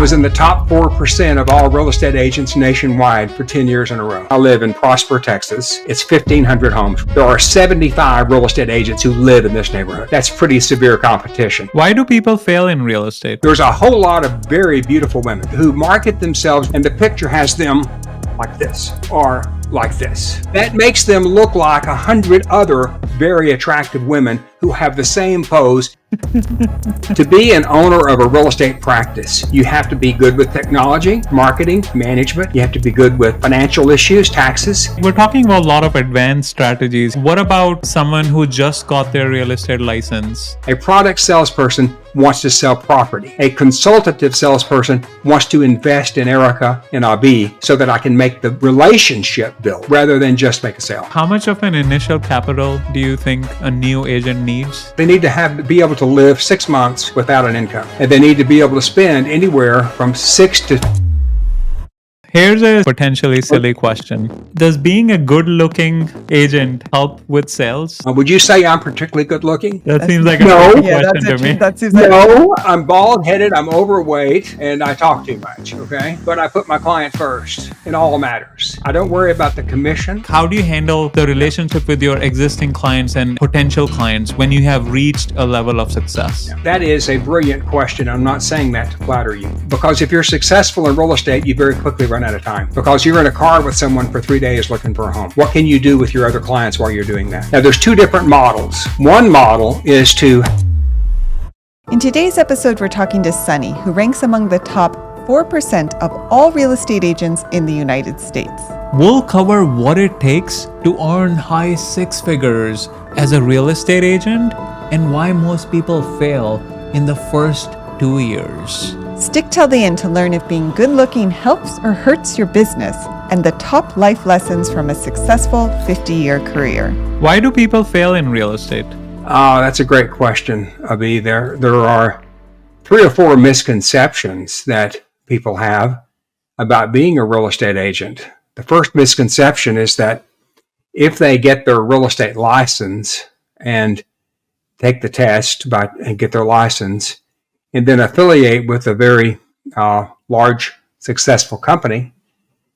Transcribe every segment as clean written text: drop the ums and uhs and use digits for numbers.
was in the top 4% of all real estate agents nationwide for 10 years in a row. I live in Prosper, Texas. It's 1,500 homes. There are 75 real estate agents who live in this neighborhood. That's pretty severe competition. Why do people fail in real estate? There's a whole lot of very beautiful women who market themselves, and the picture has them like this or like this. That makes them look like 100 other very attractive women who have the same pose. To be an owner of a real estate practice, you have to be good with technology, marketing, management. You have to be good with financial issues, taxes. We're talking about a lot of advanced strategies. What about someone who just got their real estate license? A product salesperson wants to sell property. A consultative salesperson wants to invest in Erica and Abi so that I can make the relationship build rather than just make a sale. How much of an initial capital do you think a new agent needs? They need to be able to live 6 months without an income, and they need to be able to spend anywhere from 6 to... Here's a potentially silly question. Does being a good-looking agent help with sales? Would you say I'm particularly good looking? That seems like a No. silly question to me. That seems like No, I'm bald-headed, I'm overweight, and I talk too much, okay? But I put my client first in all matters. I don't worry about the commission. How do you handle the relationship with your existing clients and potential clients when you have reached a level of success? That is a brilliant question. I'm not saying that to flatter you. Because if you're successful in real estate, you very quickly run out of time. Because you're in a car with someone for 3 days looking for a home. What can you do with your other clients while you're doing that? Now, there's two different models. One model is to... In today's episode, we're talking to Sonny, who ranks among the top 4% of all real estate agents in the United States. We'll cover what it takes to earn high six figures as a real estate agent and why most people fail in the first 2 years. Stick till the end to learn if being good looking helps or hurts your business and the top life lessons from a successful 50-year career. Why do people fail in real estate? That's a great question, Abi. There are 3 or 4 misconceptions that people have about being a real estate agent. The first misconception is that if they get their real estate license and take the test and get their license, and then affiliate with a very large, successful company,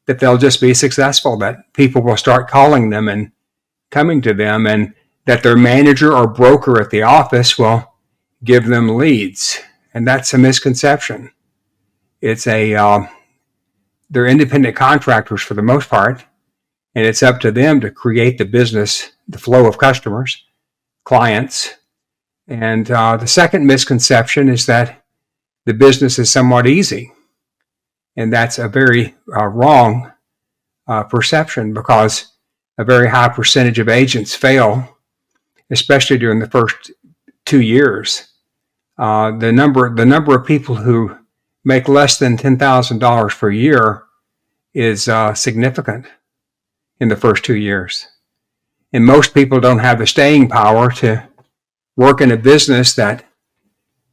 that they'll just be successful, that people will start calling them and coming to them, and that their manager or broker at the office will give them leads. And that's a misconception. They're independent contractors for the most part, and it's up to them to create the business, the flow of customers, clients. And the second misconception is that the business is somewhat easy. And that's a very wrong perception, because a very high percentage of agents fail, especially during the first 2 years. The number of people who make less than $10,000 per year is significant in the first 2 years. And most people don't have the staying power to work in a business that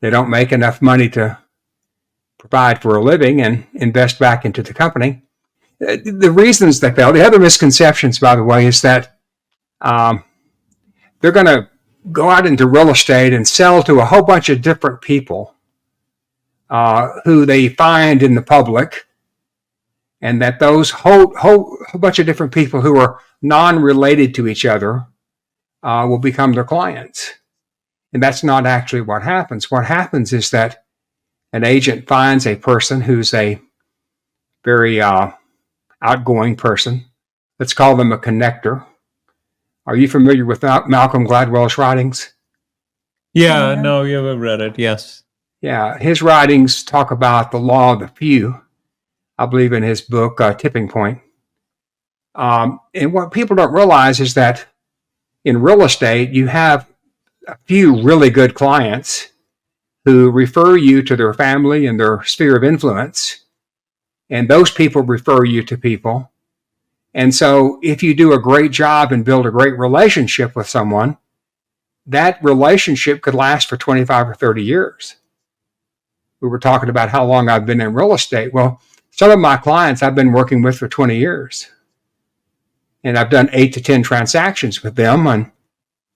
they don't make enough money to provide for a living and invest back into the company. The reasons they fail, the other misconceptions, by the way, is that they're going to go out into real estate and sell to a whole bunch of different people who they find in the public, and that those whole bunch of different people who are non-related to each other will become their clients. And that's not actually what happens. What happens is that an agent finds a person who's a very outgoing person. Let's call them a connector. Are you familiar with Malcolm Gladwell's writings? Yeah, no, you have read it, yes. Yeah, his writings talk about the law of the few, I believe, in his book, Tipping Point. And what people don't realize is that in real estate, you have a few really good clients who refer you to their family and their sphere of influence. And those people refer you to people. And so if you do a great job and build a great relationship with someone, that relationship could last for 25 or 30 years. We were talking about how long I've been in real estate. Well, some of my clients I've been working with for 20 years. And I've done 8 to 10 transactions with them on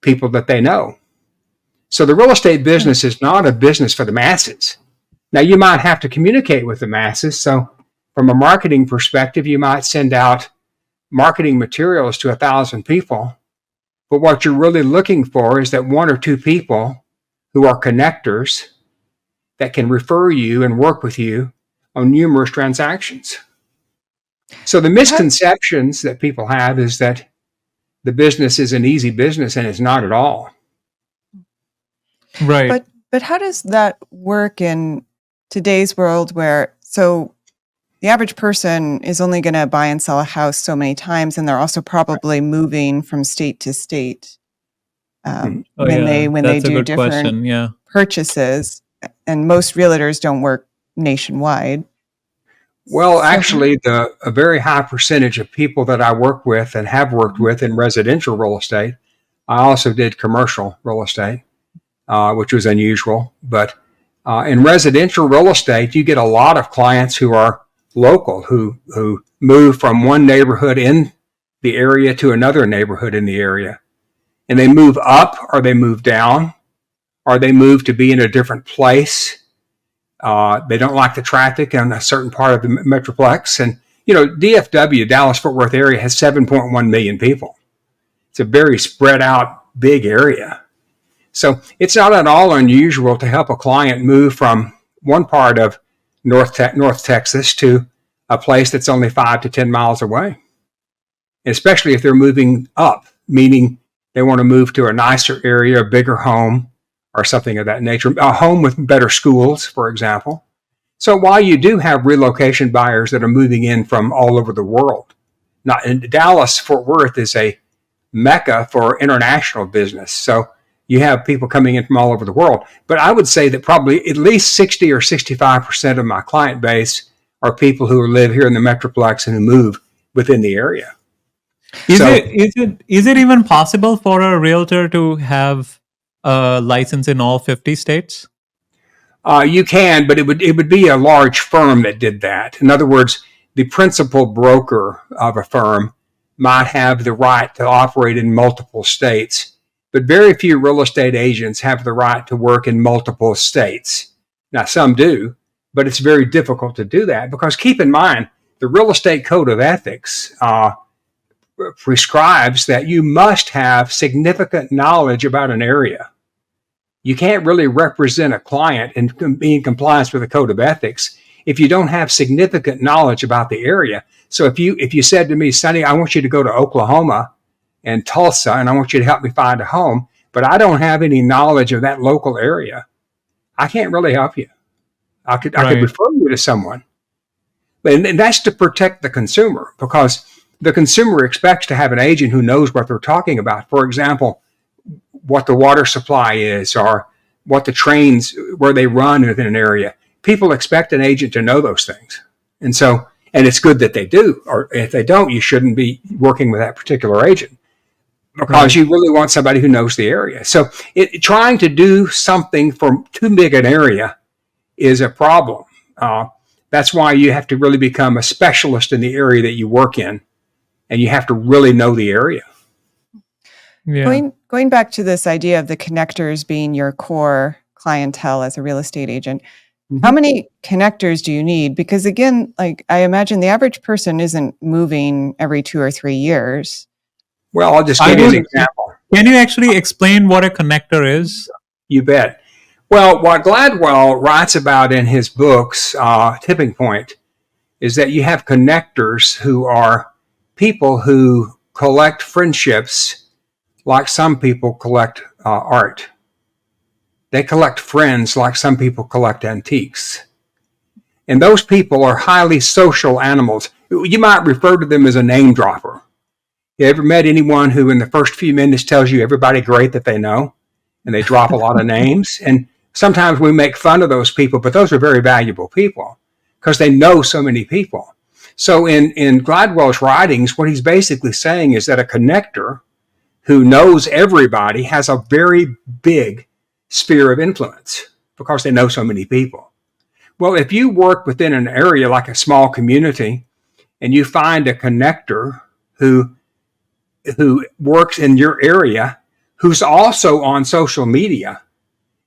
people that they know. So the real estate business is not a business for the masses. Now, you might have to communicate with the masses. So, from a marketing perspective, you might send out marketing materials to 1,000 people. But what you're really looking for is that one or two people who are connectors that can refer you and work with you on numerous transactions. So, the misconceptions that people have is that the business is an easy business, and it's not at all. Right. But how does that work in today's world where so the average person is only going to buy and sell a house so many times, and they're also probably moving from state to state Mhm. Oh, when yeah. they That's a do good different question. Yeah. purchases, and most realtors don't work nationwide. Well, So actually, a very high percentage of people that I work with and have worked with in residential real estate, I also did commercial real estate, which was unusual. But in residential real estate, you get a lot of clients who are local, who move from one neighborhood in the area to another neighborhood in the area. And they move up or they move down or they move to be in a different place. They don't like the traffic in a certain part of the Metroplex. And, DFW, Dallas Fort Worth area, has 7.1 million people. It's a very spread out, big area. So it's not at all unusual to help a client move from one part of North Texas to a place that's only 5 to 10 miles away, especially if they're moving up, meaning they want to move to a nicer area, a bigger home, or something of that nature, a home with better schools, for example. So while you do have relocation buyers that are moving in from all over the world, not in Dallas, Fort Worth is a mecca for international business. So you have people coming in from all over the world. But I would say that probably at least 60 or 65% of my client base are people who live here in the Metroplex and who move within the area. Is So it even possible for a realtor to have a license in all 50 states? you can, but it would be a large firm that did that. In other words, the principal broker of a firm might have the right to operate in multiple states, but very few real estate agents have the right to work in multiple states. Now, some do, but it's very difficult to do that because keep in mind, the Real Estate Code of Ethics prescribes that you must have significant knowledge about an area. You can't really represent a client and be in compliance with the code of ethics if you don't have significant knowledge about the area. So if you said to me, Sonny, I want you to go to Oklahoma and Tulsa, and I want you to help me find a home, but I don't have any knowledge of that local area, I can't really help you. I could Right. refer you to someone, and that's to protect the consumer because the consumer expects to have an agent who knows what they're talking about. For example, what the water supply is or what the trains, where they run within an area. People expect an agent to know those things. And it's good that they do. Or if they don't, you shouldn't be working with that particular agent because Right. you really want somebody who knows the area. So trying to do something for too big an area is a problem. That's why you have to really become a specialist in the area that you work in, and you have to really know the area. Yeah. going back to this idea of the connectors being your core clientele as a real estate agent, how Mm-hmm. many connectors do you need? Because again, like I imagine the average person isn't moving every 2 or 3 years. Well, I'll just I give you an will. example. Can you actually explain what a connector is? You bet. Well, what Gladwell writes about in his books, Tipping Point, is that you have connectors who are people who collect friendships like some people collect art. They collect friends like some people collect antiques. And those people are highly social animals. You might refer to them as a name dropper. You ever met anyone who in the first few minutes tells you everybody great that they know? And they drop a lot of names. And sometimes we make fun of those people, but those are very valuable people because they know so many people. So in Gladwell's writings, what he's basically saying is that a connector who knows everybody has a very big sphere of influence because they know so many people. Well, if you work within an area like a small community and you find a connector who works in your area who's also on social media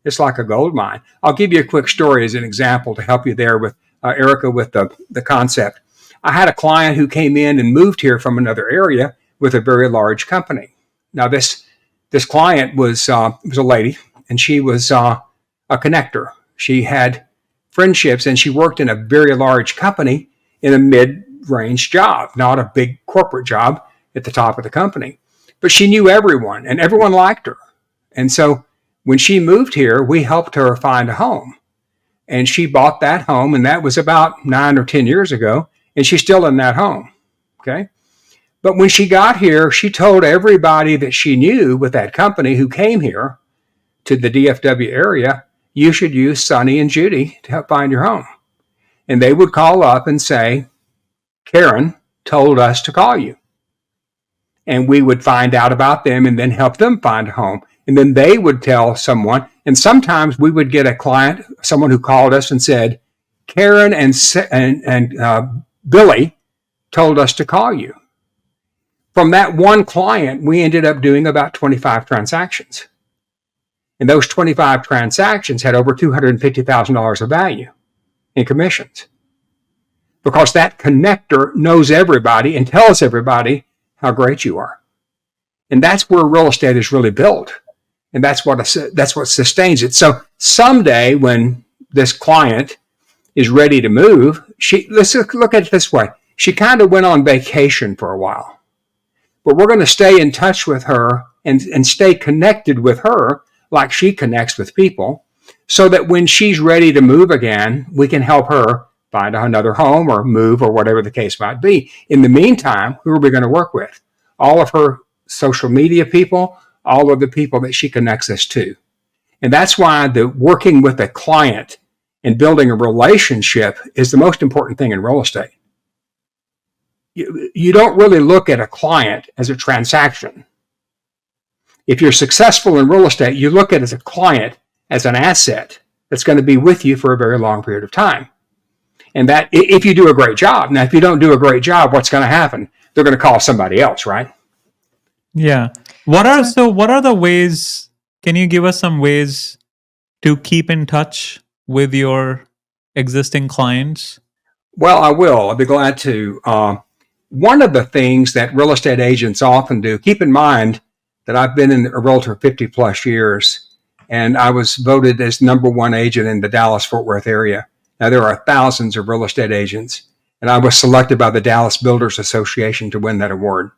It's like a gold mine. I'll give you a quick story as an example to help you there with Erica with the concept. I had a client who came in and moved here from another area with a very large company. Now this client was a lady, and she was a connector. She had friendships, and she worked in a very large company in a mid-range job, not a big corporate job at the top of the company. But she knew everyone, and everyone liked her. And so when she moved here, we helped her find a home. And she bought that home, and that was about 9 or 10 years ago, and she's still in that home. Okay. But when she got here, she told everybody that she knew with that company who came here to the DFW area, you should use Sonny and Judy to help find your home. And they would call up and say, Karen told us to call you. And we would find out about them and then help them find a home. And then they would tell someone. And sometimes we would get a client, someone who called us and said, Karen and Billy told us to call you. From that one client, we ended up doing about 25 transactions. And those 25 transactions had over $250,000 of value in commissions. Because that connector knows everybody and tells everybody how great you are. And that's where real estate is really built. And that's what sustains it. So someday when this client is ready to move, let's look at it this way. She kind of went on vacation for a while. But we're going to stay in touch with her and stay connected with her like she connects with people, so that when she's ready to move again, we can help her find another home or move or whatever the case might be. In the meantime, who are we going to work with? All of her social media people, all of the people that she connects us to. And that's why the working with a client and building a relationship is the most important thing in real estate. You don't really look at a client as a transaction. If you're successful in real estate, you look at it as a client as an asset that's going to be with you for a very long period of time. And that if you do a great job. Now, if you don't do a great job, what's going to happen? They're going to call somebody else, right? Yeah. What are the ways, can you give us some ways to keep in touch with your existing clients? Well, I will. I'll be glad to. One of the things that real estate agents often do, keep in mind that I've been a realtor 50 plus years, and I was voted as number one agent in the Dallas-Fort Worth area. Now, there are thousands of real estate agents, and I was selected by the Dallas Builders Association to win that award.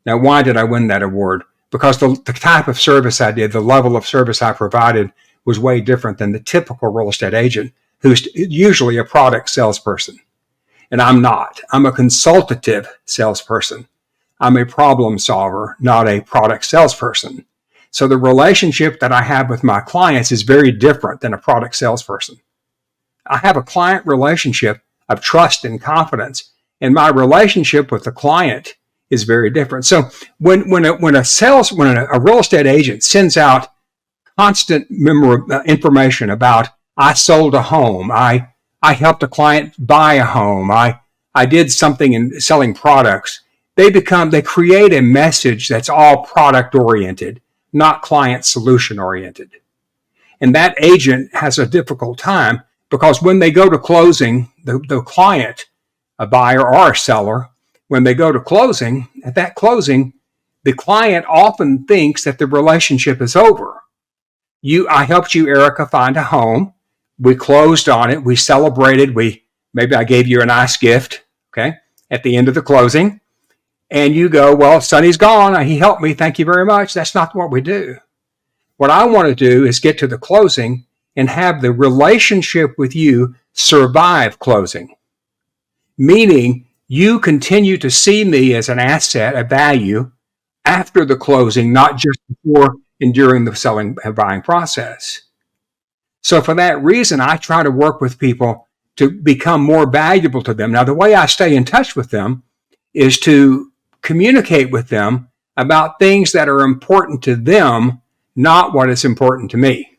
Now, why did I win that award? Because the type of service I did, the level of service I provided was way different than the typical real estate agent, who's usually a product salesperson. And I'm not. I'm a consultative salesperson. I'm a problem solver, not a product salesperson. So the relationship that I have with my clients is very different than a product salesperson. I have a client relationship of trust and confidence, and my relationship with the client is very different. So when a real estate agent sends out constant information about, I sold a home, I helped a client buy a home, I did something in selling products, they create a message that's all product oriented, not client solution oriented. And that agent has a difficult time, because when they go to closing, the client, a buyer or a seller, when they go to closing, at that closing, the client often thinks that the relationship is over. I helped you, Erica, find a home. We closed on it. We celebrated. Maybe I gave you a nice gift, okay, at the end of the closing. And you go, well, Sonny's gone. He helped me. Thank you very much. That's not what we do. What I want to do is get to the closing and have the relationship with you survive closing. Meaning you continue to see me as an asset, a value, after the closing, not just before and during the selling and buying process. So for that reason, I try to work with people to become more valuable to them. Now, the way I stay in touch with them is to communicate with them about things that are important to them, not what is important to me.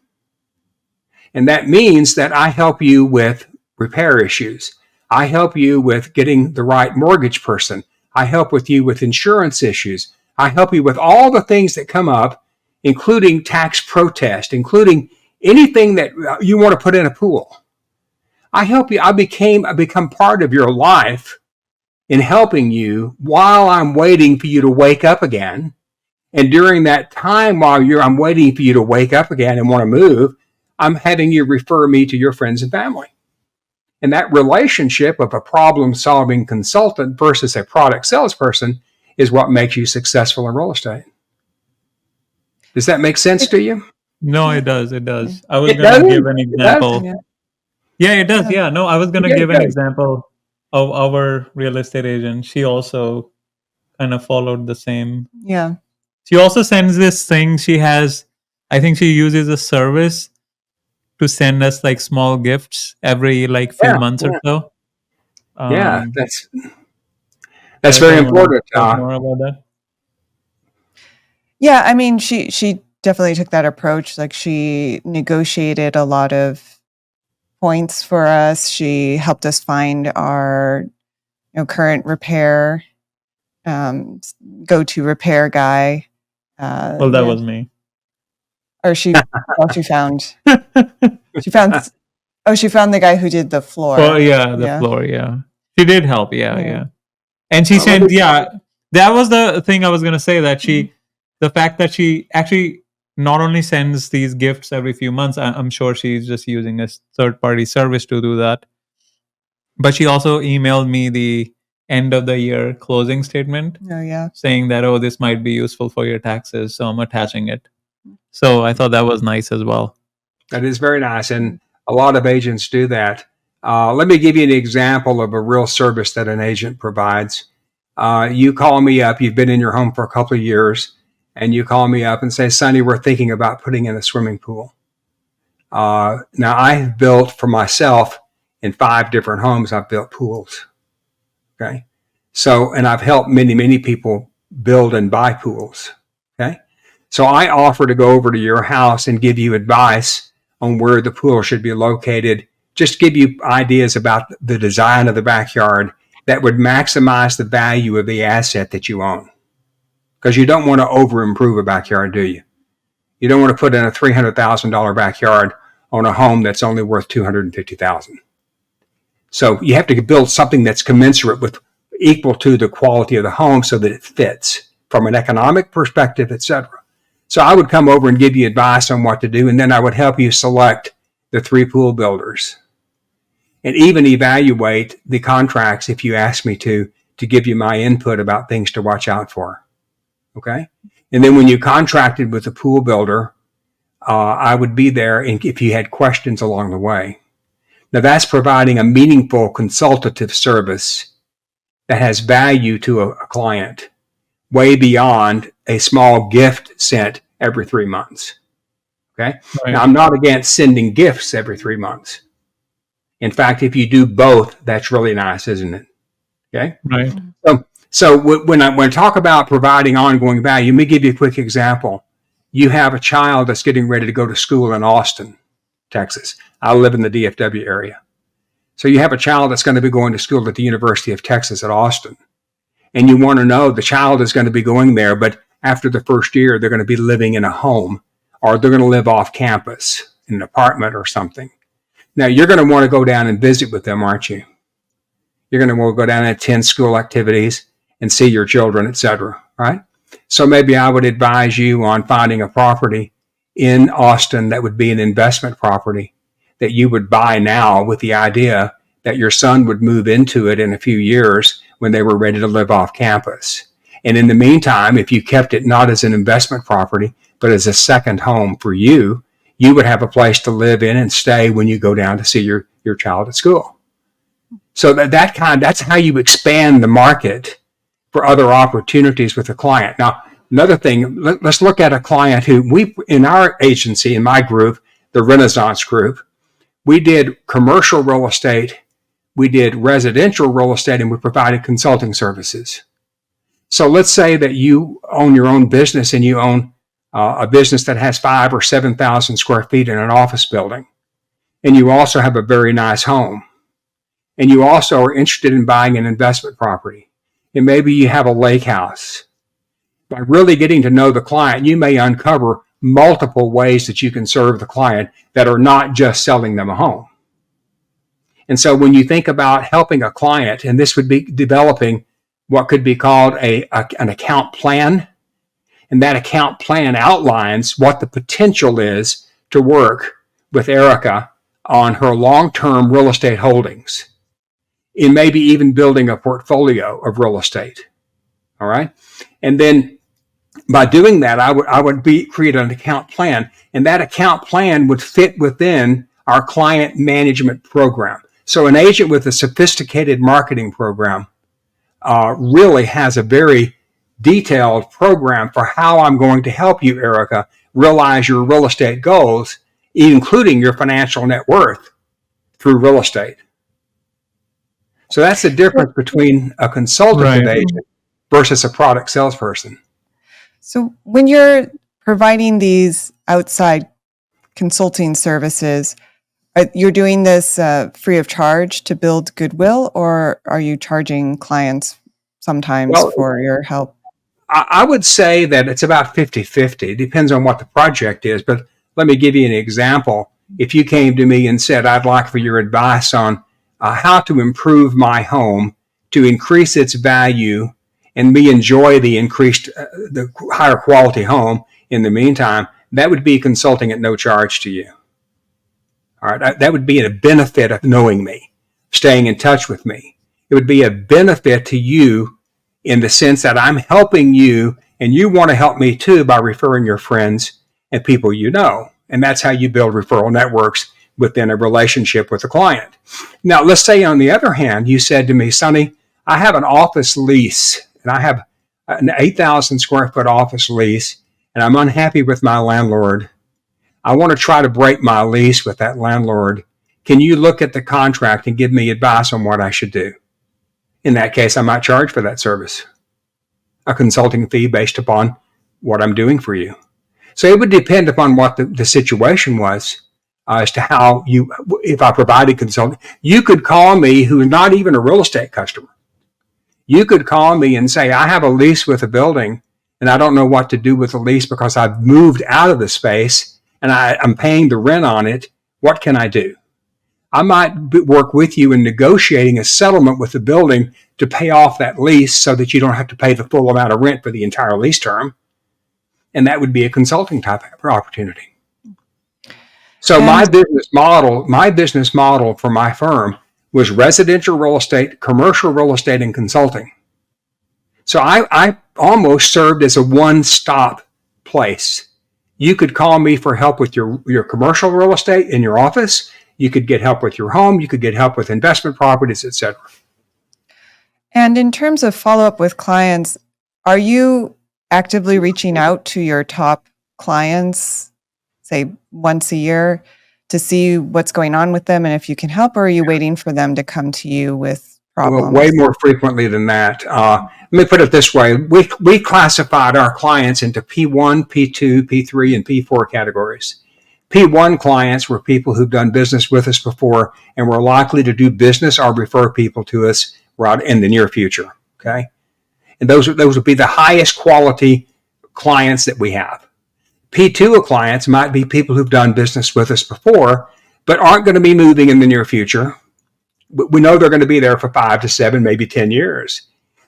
And that means that I help you with repair issues. I help you with getting the right mortgage person. I help with you with insurance issues. I help you with all the things that come up, including tax protest, including anything that you want to put in a pool. I help you. I become part of your life in helping you while I'm waiting for you to wake up again. And during that time while I'm waiting for you to wake up again and want to move, I'm having you refer me to your friends and family. And that relationship of a problem-solving consultant versus a product salesperson is what makes you successful in real estate. Does that make sense to you? No, it does. It does. I was It gonna doesn't? give an It does? example. Yeah. Yeah, it does. Yeah. No, I was gonna Okay, give an good. example of our real estate agent. She also kind of followed the same. Yeah. She also sends this thing. She has, I think she uses a service to send us like small gifts every like few Yeah, months or yeah, so. yeah. Um, That's very Erica, you want important. to talk more about that? Yeah, I mean, she definitely took that approach. Like she negotiated a lot of points for us. She helped us find our current repair, go-to repair guy. Well, that Yeah, was me. or she found she found she found the guy who did the floor. Well, yeah, the Yeah, floor. Yeah, she did help. Yeah, yeah. yeah. And she Let said, me, yeah, that was the thing I was gonna say. That the fact that she actually not only sends these gifts every few months. I'm sure she's just using a third-party service to do that. But she also emailed me the end of the year closing statement Oh, yeah. saying that, oh, this might be useful for your taxes. So I'm attaching it. So I thought that was nice as well. that is very nice. And a lot of agents do that. Let me give you an example of a real service that an agent provides. You call me up, you've been in your home for a couple of years, and you call me up and say, Sonny, we're thinking about putting in a swimming pool. Now, I've built for myself in 5 different homes, I've built pools. Okay. So, and I've helped many, many people build and buy pools. Okay. So I offer to go over to your house and give you advice on where the pool should be located, just give you ideas about the design of the backyard that would maximize the value of the asset that you own. Because you don't want to over improve a backyard, do you? You don't want to put in a $300,000 backyard on a home that's only worth $250,000. So you have to build something that's commensurate with equal to the quality of the home so that it fits from an economic perspective, etc. So I would come over and give you advice on what to do, and then I would help you select the 3 pool builders and even evaluate the contracts if you ask me to give you my input about things to watch out for. Okay? And then when you contracted with the pool builder, I would be there if you had questions along the way. Now that's providing a meaningful consultative service that has value to a client way beyond a small gift sent every 3 months. Okay. Right. Now I'm not against sending gifts every 3 months. In fact, if you do both, that's really nice, isn't it? Okay. Right. So when I talk about providing ongoing value, let me give you a quick example. You have a child that's getting ready to go to school in Austin, Texas. I live in the DFW area. So you have a child that's going to be going to school at the University of Texas at Austin. And you want to know the child is going to be going there, but after the first year, they're going to be living in a home or they're going to live off campus in an apartment or something. Now, you're going to want to go down and visit with them, aren't you? You're going to want to go down and attend school activities and see your children, etc. Right? So maybe I would advise you on finding a property in Austin that would be an investment property that you would buy now with the idea that your son would move into it in a few years when they were ready to live off campus. And in the meantime, if you kept it not as an investment property, but as a second home for you, you would have a place to live in and stay when you go down to see your child at school. So that's how you expand the market for other opportunities with a client. Now, another thing, let's look at a client who in our agency, in my group, the Renaissance Group, we did commercial real estate, we did residential real estate, and we provided consulting services. So let's say that you own your own business and you own a business that has 5,000 or 7,000 square feet in an office building. And you also have a very nice home. And you also are interested in buying an investment property. And maybe you have a lake house. By really getting to know the client, you may uncover multiple ways that you can serve the client that are not just selling them a home. And so when you think about helping a client, and this would be developing what could be called an account plan, and that account plan outlines what the potential is to work with Erica on her long-term real estate holdings, in maybe even building a portfolio of real estate. All right. And then by doing that, I would create an account plan, and that account plan would fit within our client management program. So an agent with a sophisticated marketing program really has a very detailed program for how I'm going to help you, Erica, realize your real estate goals, including your financial net worth through real estate. So that's the difference between a consultative agent versus a product salesperson. So when you're providing these outside consulting services, you're doing this free of charge to build goodwill, or are you charging clients sometimes for your help? I would say that it's about 50-50. It depends on what the project is. But let me give you an example. If you came to me and said, I'd like for your advice on how to improve my home to increase its value and me enjoy the higher quality home in the meantime, that would be consulting at no charge to you. All right. That would be a benefit of knowing me, staying in touch with me. It would be a benefit to you in the sense that I'm helping you and you want to help me too by referring your friends and people you know. And that's how you build referral networks within a relationship with a client. Now, let's say on the other hand, you said to me, Sonny, I have an office lease and I have an 8,000 square foot office lease and I'm unhappy with my landlord. I want to try to break my lease with that landlord. Can you look at the contract and give me advice on what I should do? In that case, I might charge for that service, a consulting fee based upon what I'm doing for you. So it would depend upon what the situation was as to how if I provided consulting. You could call me who is not even a real estate customer. You could call me and say, I have a lease with a building and I don't know what to do with the lease because I've moved out of the space and I'm paying the rent on it. What can I do? I might work with you in negotiating a settlement with the building to pay off that lease so that you don't have to pay the full amount of rent for the entire lease term. And that would be a consulting type of opportunity. So my business model for my firm was residential real estate, commercial real estate, and consulting. So I almost served as a one-stop place. You could call me for help with your commercial real estate in your office. You could get help with your home. You could get help with investment properties, etc. And in terms of follow-up with clients, are you actively reaching out to your top clients, say once a year, to see what's going on with them and if you can help, or are you waiting for them to come to you with problems? Well, way more frequently than that. Let me put it this way. We classified our clients into P1, P2, P3, and P4 categories. P1 clients were people who've done business with us before and were likely to do business or refer people to us right in the near future. Okay. And those would be the highest quality clients that we have. P2 clients might be people who've done business with us before, but aren't going to be moving in the near future. We know they're going to be there for 5 to 7, maybe 10 years,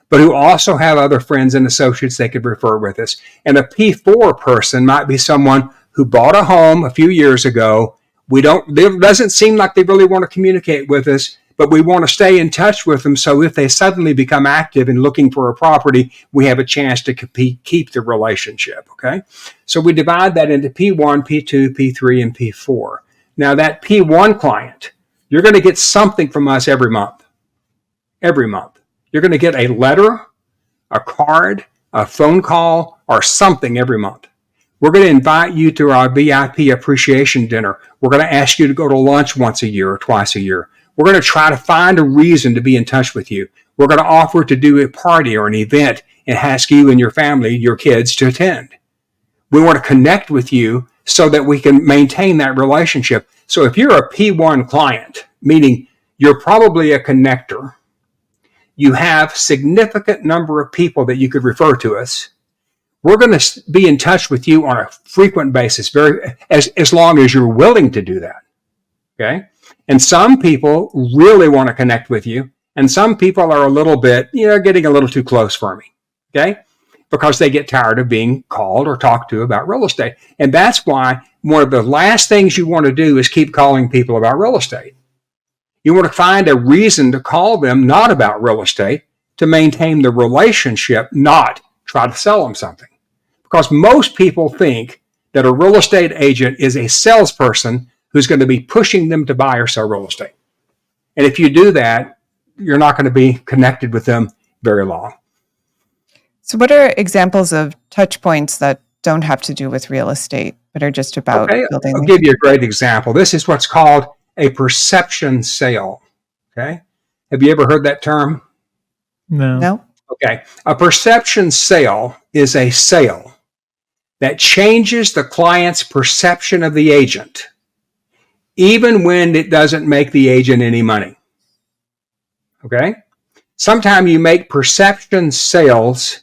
but who also have other friends and associates they could refer with us. And a P4 person might be someone who bought a home a few years ago. It doesn't seem like they really want to communicate with us, but we want to stay in touch with them. So if they suddenly become active in looking for a property, we have a chance to keep the relationship. Okay. So we divide that into P1, P2, P3, and P4. Now that P1 client, you're going to get something from us every month. Every month. You're going to get a letter, a card, a phone call, or something every month. We're going to invite you to our VIP appreciation dinner. We're going to ask you to go to lunch once a year or twice a year. We're going to try to find a reason to be in touch with you. We're going to offer to do a party or an event and ask you and your family, your kids, to attend. We want to connect with you so that we can maintain that relationship. So if you're a P1 client, meaning you're probably a connector, you have significant number of people that you could refer to us. we're going to be in touch with you on a frequent basis, as long as you're willing to do that. Okay. And some people really want to connect with you. And some people are a little bit, getting a little too close for me. Okay. Because they get tired of being called or talked to about real estate. And that's why one of the last things you want to do is keep calling people about real estate. You want to find a reason to call them not about real estate, to maintain the relationship, not try to sell them something. Because most people think that a real estate agent is a salesperson who's going to be pushing them to buy or sell real estate. And if you do that, you're not going to be connected with them very long. So what are examples of touch points that don't have to do with real estate, but are just about building? I'll give you a great example. This is what's called a perception sale. Okay. Have you ever heard that term? No. Okay. A perception sale is a sale that changes the client's perception of the agent, even when it doesn't make the agent any money. Okay. Sometimes you make perception sales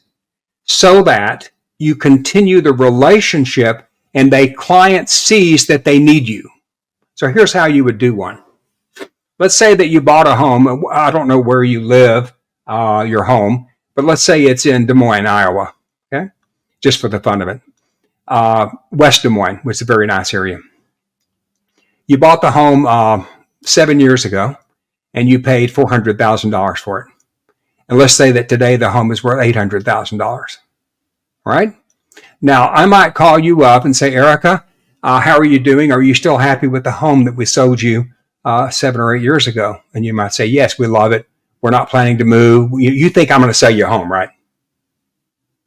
so that you continue the relationship and the client sees that they need you. So here's how you would do one. Let's say that you bought a home. I don't know where you live, your home, but let's say it's in Des Moines, Iowa. Okay. Just for the fun of it. West Des Moines, which is a very nice area. You bought the home 7 years ago and you paid $400,000 for it. And let's say that today the home is worth $800,000. Right? Now, I might call you up and say, Erica, how are you doing? Are you still happy with the home that we sold you 7 or 8 years ago? And you might say, yes, we love it. We're not planning to move. You think I'm going to sell you a home, right?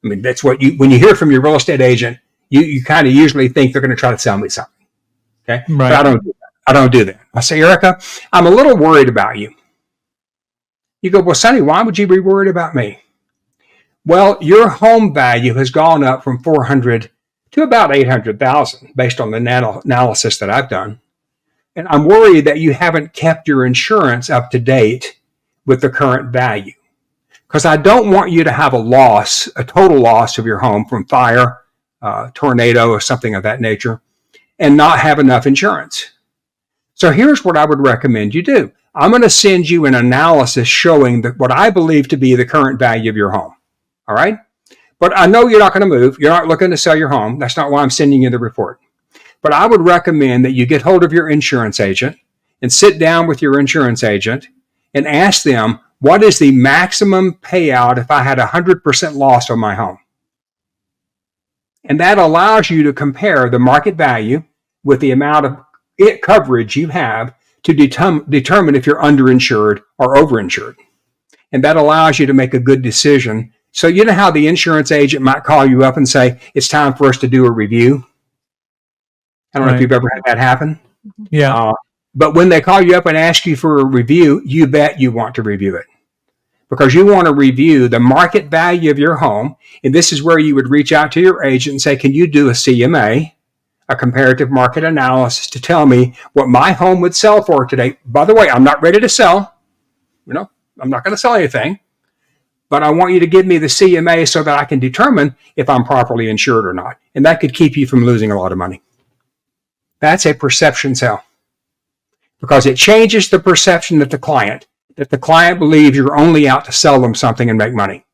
I mean, that's what when you hear from your real estate agent, you kind of usually think they're going to try to sell me something. Okay. Right. But I don't do that. I say, Erica, I'm a little worried about you. You go, well, Sonny, why would you be worried about me? Well, your home value has gone up from 400 to about 800,000 based on the analysis that I've done. And I'm worried that you haven't kept your insurance up to date with the current value. Because I don't want you to have a total loss of your home from fire, tornado, or something of that nature, and not have enough insurance. So here's what I would recommend you do. I'm going to send you an analysis showing what I believe to be the current value of your home. All right? But I know you're not going to move. You're not looking to sell your home. That's not why I'm sending you the report. But I would recommend that you get hold of your insurance agent and sit down with your insurance agent and ask them, what is the maximum payout if I had 100% loss on my home? And that allows you to compare the market value with the amount of coverage you have to determine if you're underinsured or overinsured. And that allows you to make a good decision. So you know how the insurance agent might call you up and say, it's time for us to do a review? I don't know if you've ever had that happen. Yeah. But when they call you up and ask you for a review, you bet you want to review it. Because you want to review the market value of your home. And this is where you would reach out to your agent and say, can you do a CMA, a comparative market analysis, to tell me what my home would sell for today? By the way, I'm not ready to sell. I'm not going to sell anything. But I want you to give me the CMA so that I can determine if I'm properly insured or not. And that could keep you from losing a lot of money. That's a perception sale. Because it changes the perception of the client, that the client believes you're only out to sell them something and make money.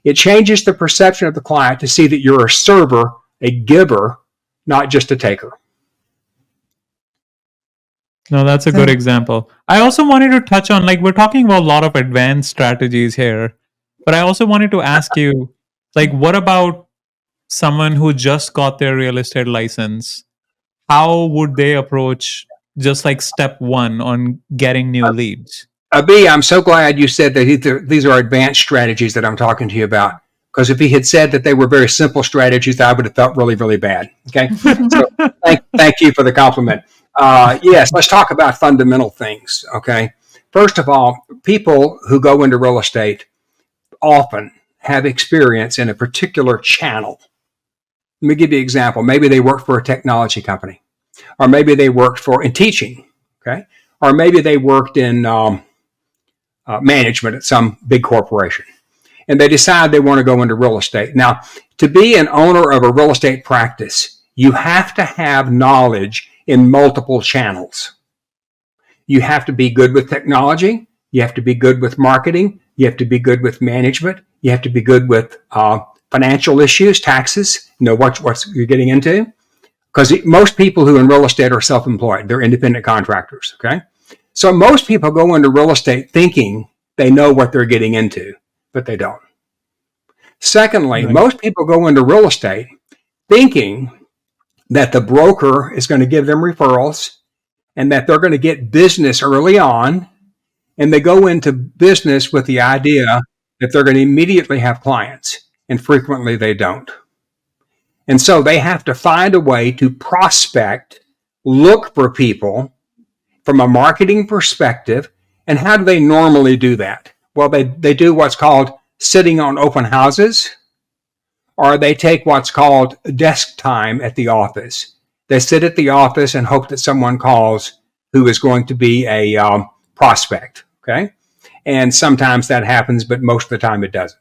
It changes the perception of the client to see that you're a server, a giver, not just a taker. No, that's a good example. I also wanted to touch on, we're talking about a lot of advanced strategies here, but I also wanted to ask you, what about someone who just got their real estate license? How would they approach just step one on getting new leads? B, I'm so glad you said that these are advanced strategies that I'm talking to you about. Because if he had said that they were very simple strategies, I would have felt really, really bad. Okay. So thank you for the compliment. Yes, let's talk about fundamental things. Okay. First of all, people who go into real estate often have experience in a particular channel. Let me give you an example. Maybe they work for a technology company, or maybe they worked in teaching. Okay. Or maybe they worked in management at some big corporation. and they decide they want to go into real estate. Now, to be an owner of a real estate practice, you have to have knowledge in multiple channels. You have to be good with technology. You have to be good with marketing. You have to be good with management. You have to be good with financial issues, taxes, what you're getting into. Because most people who are in real estate are self-employed. They're independent contractors, okay? So most people go into real estate thinking they know what they're getting into, but they don't. Secondly, most people go into real estate thinking that the broker is going to give them referrals and that they're going to get business early on, and they go into business with the idea that they're going to immediately have clients, and frequently they don't. And so they have to find a way to prospect, look for people from a marketing perspective. And how do they normally do that? Well, they do what's called sitting on open houses, or they take what's called desk time at the office. They sit at the office and hope that someone calls who is going to be a prospect, okay? And sometimes that happens, but most of the time it doesn't,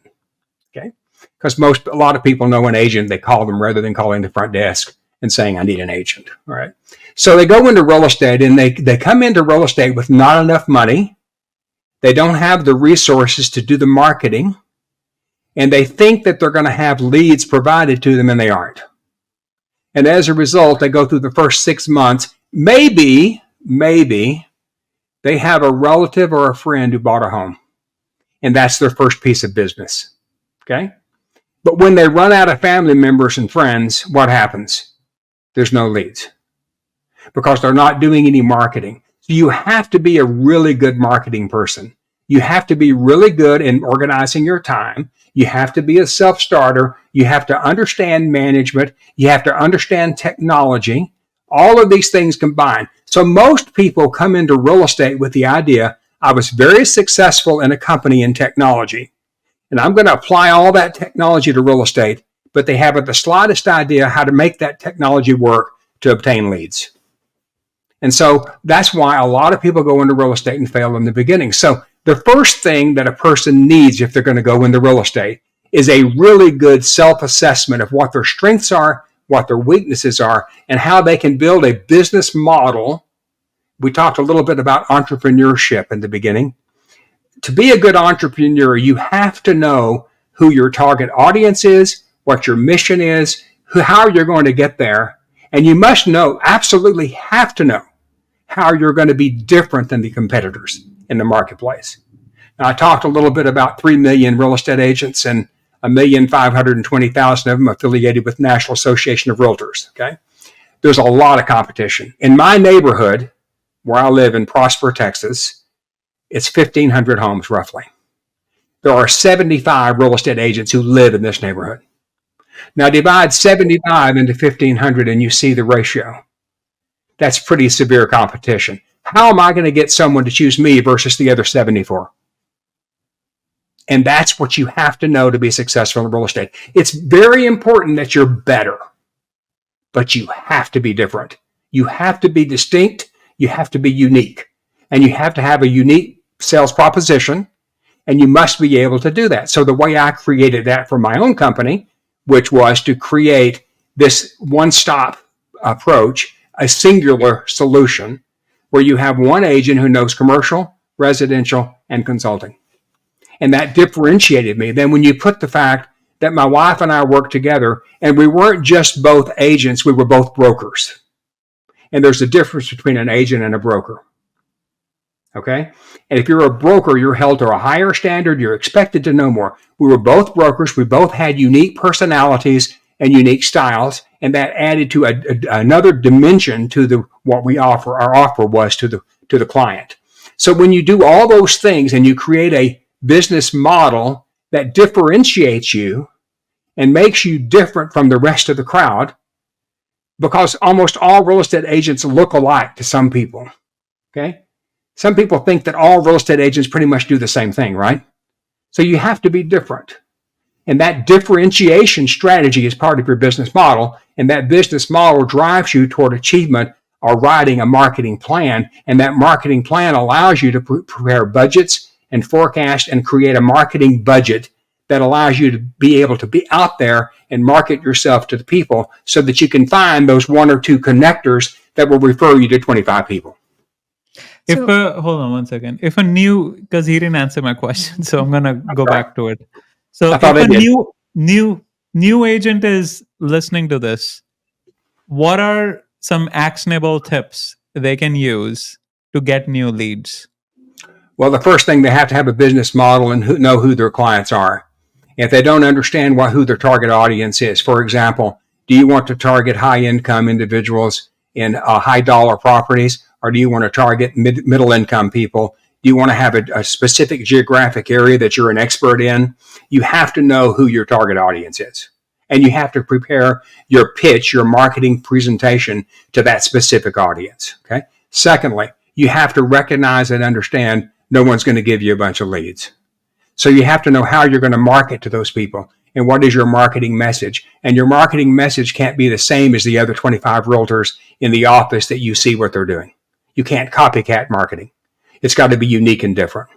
okay? Because a lot of people know an agent, they call them rather than calling the front desk and saying, I need an agent, all right? So they go into real estate, and they come into real estate with not enough money. They don't have the resources to do the marketing, and they think that they're going to have leads provided to them, and they aren't. And as a result, they go through the first 6 months. Maybe they have a relative or a friend who bought a home, and that's their first piece of business, okay? But when they run out of family members and friends, what happens? There's no leads because they're not doing any marketing. So you have to be a really good marketing person. You have to be really good in organizing your time. You have to be a self-starter. You have to understand management. You have to understand technology. All of these things combined. So most people come into real estate with the idea, I was very successful in a company in technology, and I'm going to apply all that technology to real estate, but they haven't the slightest idea how to make that technology work to obtain leads. And so that's why a lot of people go into real estate and fail in the beginning. So the first thing that a person needs if they're going to go into real estate is a really good self-assessment of what their strengths are, what their weaknesses are, and how they can build a business model. We talked a little bit about entrepreneurship in the beginning. To be a good entrepreneur, you have to know who your target audience is, what your mission is, how you're going to get there, and you must know, absolutely have to know, how you're going to be different than the competitors in the marketplace. Now, I talked a little bit about 3 million real estate agents and 1,520,000 of them affiliated with National Association of Realtors, okay? There's a lot of competition. In my neighborhood, where I live in Prosper, Texas, it's 1,500 homes roughly. There are 75 real estate agents who live in this neighborhood. Now divide 75 into 1,500 and you see the ratio. That's pretty severe competition. How am I going to get someone to choose me versus the other 74? And that's what you have to know to be successful in real estate. It's very important that you're better, but you have to be different. You have to be distinct. You have to be unique. And you have to have a unique sales proposition, and you must be able to do that. So the way I created that for my own company, which was to create this one-stop approach, a singular solution, where you have one agent who knows commercial, residential, and consulting. And that differentiated me. Then when you put the fact that my wife and I worked together, and we weren't just both agents, we were both brokers. And there's a difference between an agent and a broker. Okay? And if you're a broker, you're held to a higher standard. You're expected to know more. We were both brokers. We both had unique personalities and unique styles, and that added to another dimension to what we offer. Our offer was to the client. So when you do all those things and you create a business model that differentiates you and makes you different from the rest of the crowd, because almost all real estate agents look alike to some people. Okay? Some people think that all real estate agents pretty much do the same thing, right? So you have to be different. And that differentiation strategy is part of your business model. And that business model drives you toward achievement or writing a marketing plan. And that marketing plan allows you to prepare budgets and forecast and create a marketing budget that allows you to be able to be out there and market yourself to the people so that you can find those one or two connectors that will refer you to 25 people. If So- hold on one second. If a new, because he didn't answer my question, so I'm gonna go back to it. So I thought if I a did. new agent is listening to this, what are some actionable tips they can use to get new leads? Well, the first thing, they have to have a business model and know who their clients are. If they don't understand who their target audience is, for example, do you want to target high income individuals in high dollar properties, or do you want to target middle income people? Do you want to have a specific geographic area that you're an expert in? You have to know who your target audience is. And you have to prepare your pitch, your marketing presentation to that specific audience. Okay. Secondly, you have to recognize and understand no one's going to give you a bunch of leads. So you have to know how you're going to market to those people and what is your marketing message. And your marketing message can't be the same as the other 25 realtors in the office that you see what they're doing. You can't copycat marketing. It's got to be unique and different.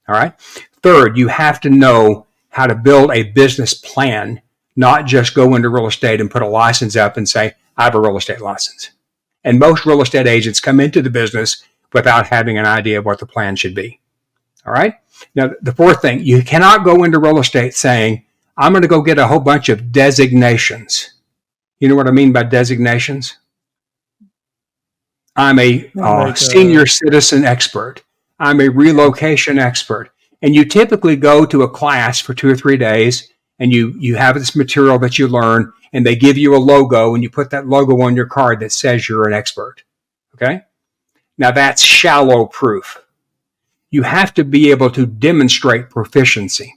All right. Third, you have to know how to build a business plan, not just go into real estate and put a license up and say, I have a real estate license. And most real estate agents come into the business without having an idea of what the plan should be. All right. Now, the fourth thing, you cannot go into real estate saying, I'm going to go get a whole bunch of designations. You know what I mean by designations? I'm a senior citizen expert. I'm a relocation expert. And you typically go to a class for 2 or 3 days and you have this material that you learn and they give you a logo and you put that logo on your card that says you're an expert. Okay. Now that's shallow proof. You have to be able to demonstrate proficiency.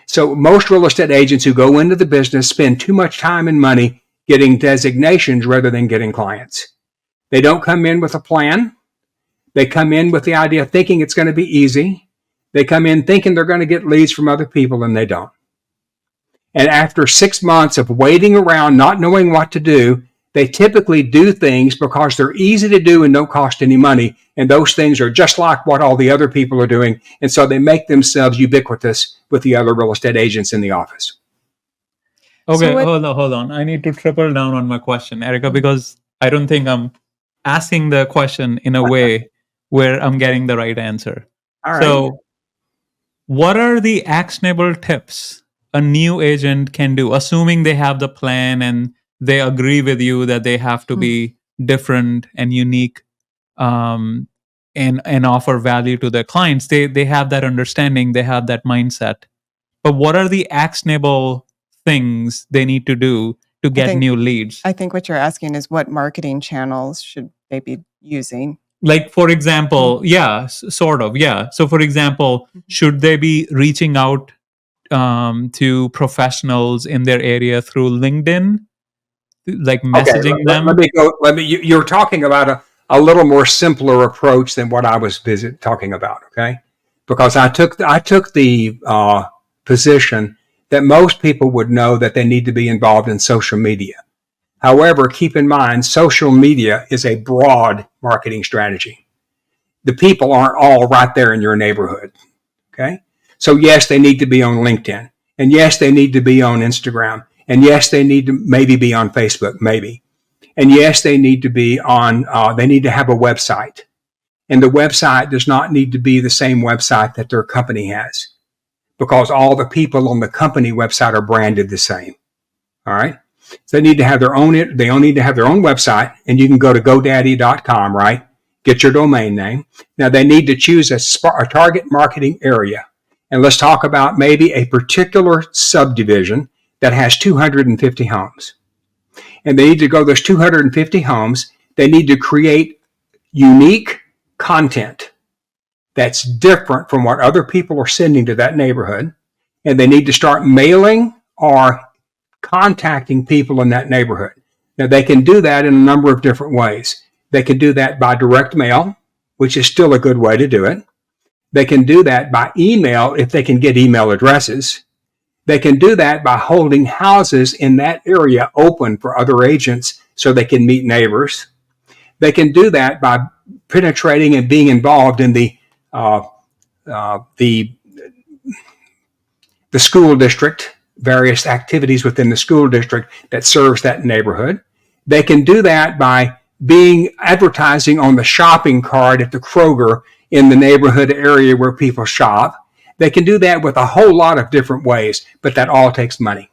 So most real estate agents who go into the business spend too much time and money getting designations rather than getting clients. They don't come in with a plan. They come in with the idea thinking it's going to be easy. They come in thinking they're going to get leads from other people and they don't. And after 6 months of waiting around, not knowing what to do, they typically do things because they're easy to do and don't cost any money. And those things are just like what all the other people are doing. And so they make themselves ubiquitous with the other real estate agents in the office. Okay, hold on. I need to triple down on my question, Erica, because I don't think I'm asking the question in a way where I'm getting the right answer. All right. So, what are the actionable tips a new agent can do, assuming they have the plan and they agree with you that they have to be different and unique, and offer value to their clients? They have that understanding, they have that mindset. But what are the actionable things they need to do to get new leads? I think what you're asking is what marketing channels should they be using? Like, for example, yeah, sort of, yeah. So, for example, should they be reaching out to professionals in their area through LinkedIn, like messaging them? Let me go. You're talking about a little more simpler approach than what I was talking about. Okay, because I took the position that most people would know that they need to be involved in social media. However, keep in mind, social media is a broad marketing strategy. The people aren't all right there in your neighborhood. Okay. So yes, they need to be on LinkedIn. And yes, they need to be on Instagram. And yes, they need to maybe be on Facebook, maybe. And yes, they need to be on, they need to have a website. And the website does not need to be the same website that their company has, because all the people on the company website are branded the same. All right. So they need to have their own website, and you can go to GoDaddy.com, right? Get your domain name. Now they need to choose a target marketing area. And let's talk about maybe a particular subdivision that has 250 homes. And they need to go those 250 homes. They need to create unique content that's different from what other people are sending to that neighborhood. And they need to start mailing or contacting people in that neighborhood. Now, they can do that in a number of different ways. They can do that by direct mail, which is still a good way to do it. They can do that by email if they can get email addresses. They can do that by holding houses in that area open for other agents so they can meet neighbors. They can do that by penetrating and being involved in the the school district, various activities within the school district that serves that neighborhood. They can do that by being advertising on the shopping cart at the Kroger in the neighborhood area where people shop. They can do that with a whole lot of different ways, but that all takes money.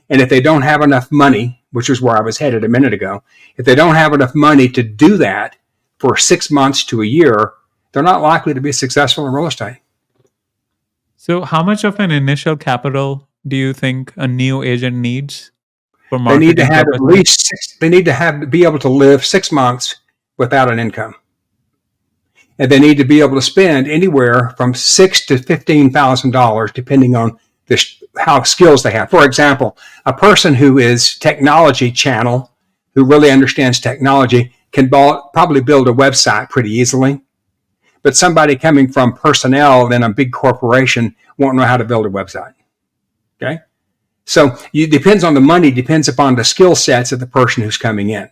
And if they don't have enough money, which is where I was headed a minute ago, if they don't have enough money to do that for 6 months to a year, they're not likely to be successful in real estate. So how much of an initial capital do you think a new agent needs for They marketing need to have purposes? they need to be able to live 6 months without an income. And they need to be able to spend anywhere from $6,000 to $15,000, depending on how skills they have. For example, a person who is technology channel, who really understands technology, can probably build a website pretty easily. But somebody coming from personnel in a big corporation won't know how to build a website. Okay? So it depends on the money, depends upon the skill sets of the person who's coming in.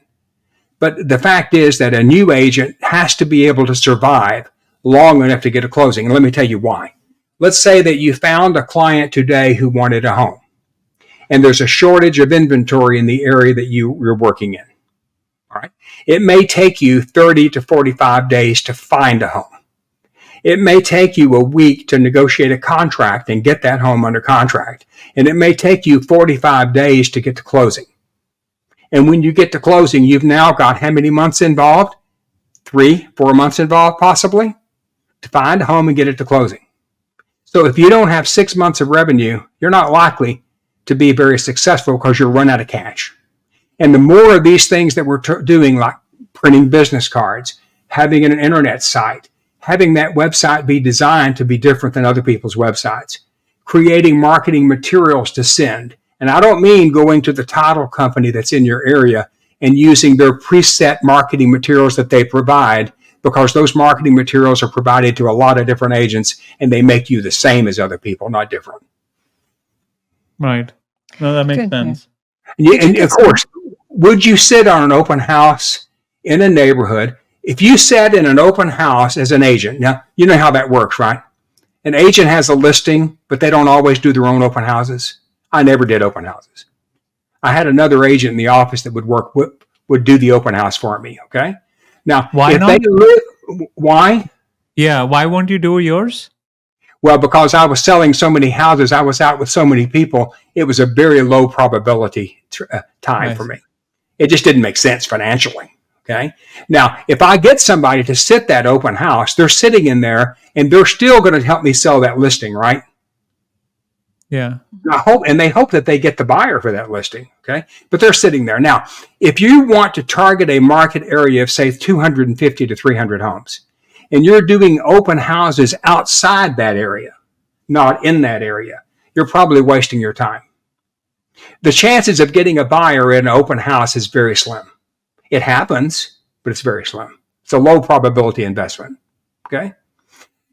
But the fact is that a new agent has to be able to survive long enough to get a closing. And let me tell you why. Let's say that you found a client today who wanted a home, and there's a shortage of inventory in the area that you're working in. All right. It may take you 30 to 45 days to find a home. It may take you a week to negotiate a contract and get that home under contract. And it may take you 45 days to get to closing. And when you get to closing, you've now got how many months involved? 3, 4 months involved, possibly, to find a home and get it to closing. So if you don't have 6 months of revenue, you're not likely to be very successful because you'll run out of cash. And the more of these things that we're doing, like printing business cards, having an internet site, having that website be designed to be different than other people's websites, creating marketing materials to send. And I don't mean going to the title company that's in your area and using their preset marketing materials that they provide, because those marketing materials are provided to a lot of different agents and they make you the same as other people, not different. Right. No, that makes Good, sense. And of course, would you sit on an open house in a neighborhood? If you sat in an open house as an agent, now you know how that works, right? An agent has a listing, but they don't always do their own open houses. I never did open houses. I had another agent in the office that would do the open house for me. Okay. Now, Why not? Why? Yeah. Why won't you do yours? Well, because I was selling so many houses, I was out with so many people. It was a very low probability time for me. It just didn't make sense financially. Okay. Now, if I get somebody to sit that open house, they're sitting in there and they're still going to help me sell that listing, right? Yeah. They hope that they get the buyer for that listing. Okay. But they're sitting there. Now, if you want to target a market area of, say, 250 to 300 homes, and you're doing open houses outside that area, not in that area, you're probably wasting your time. The chances of getting a buyer in an open house is very slim. It happens, but it's very slim. It's a low probability investment. Okay.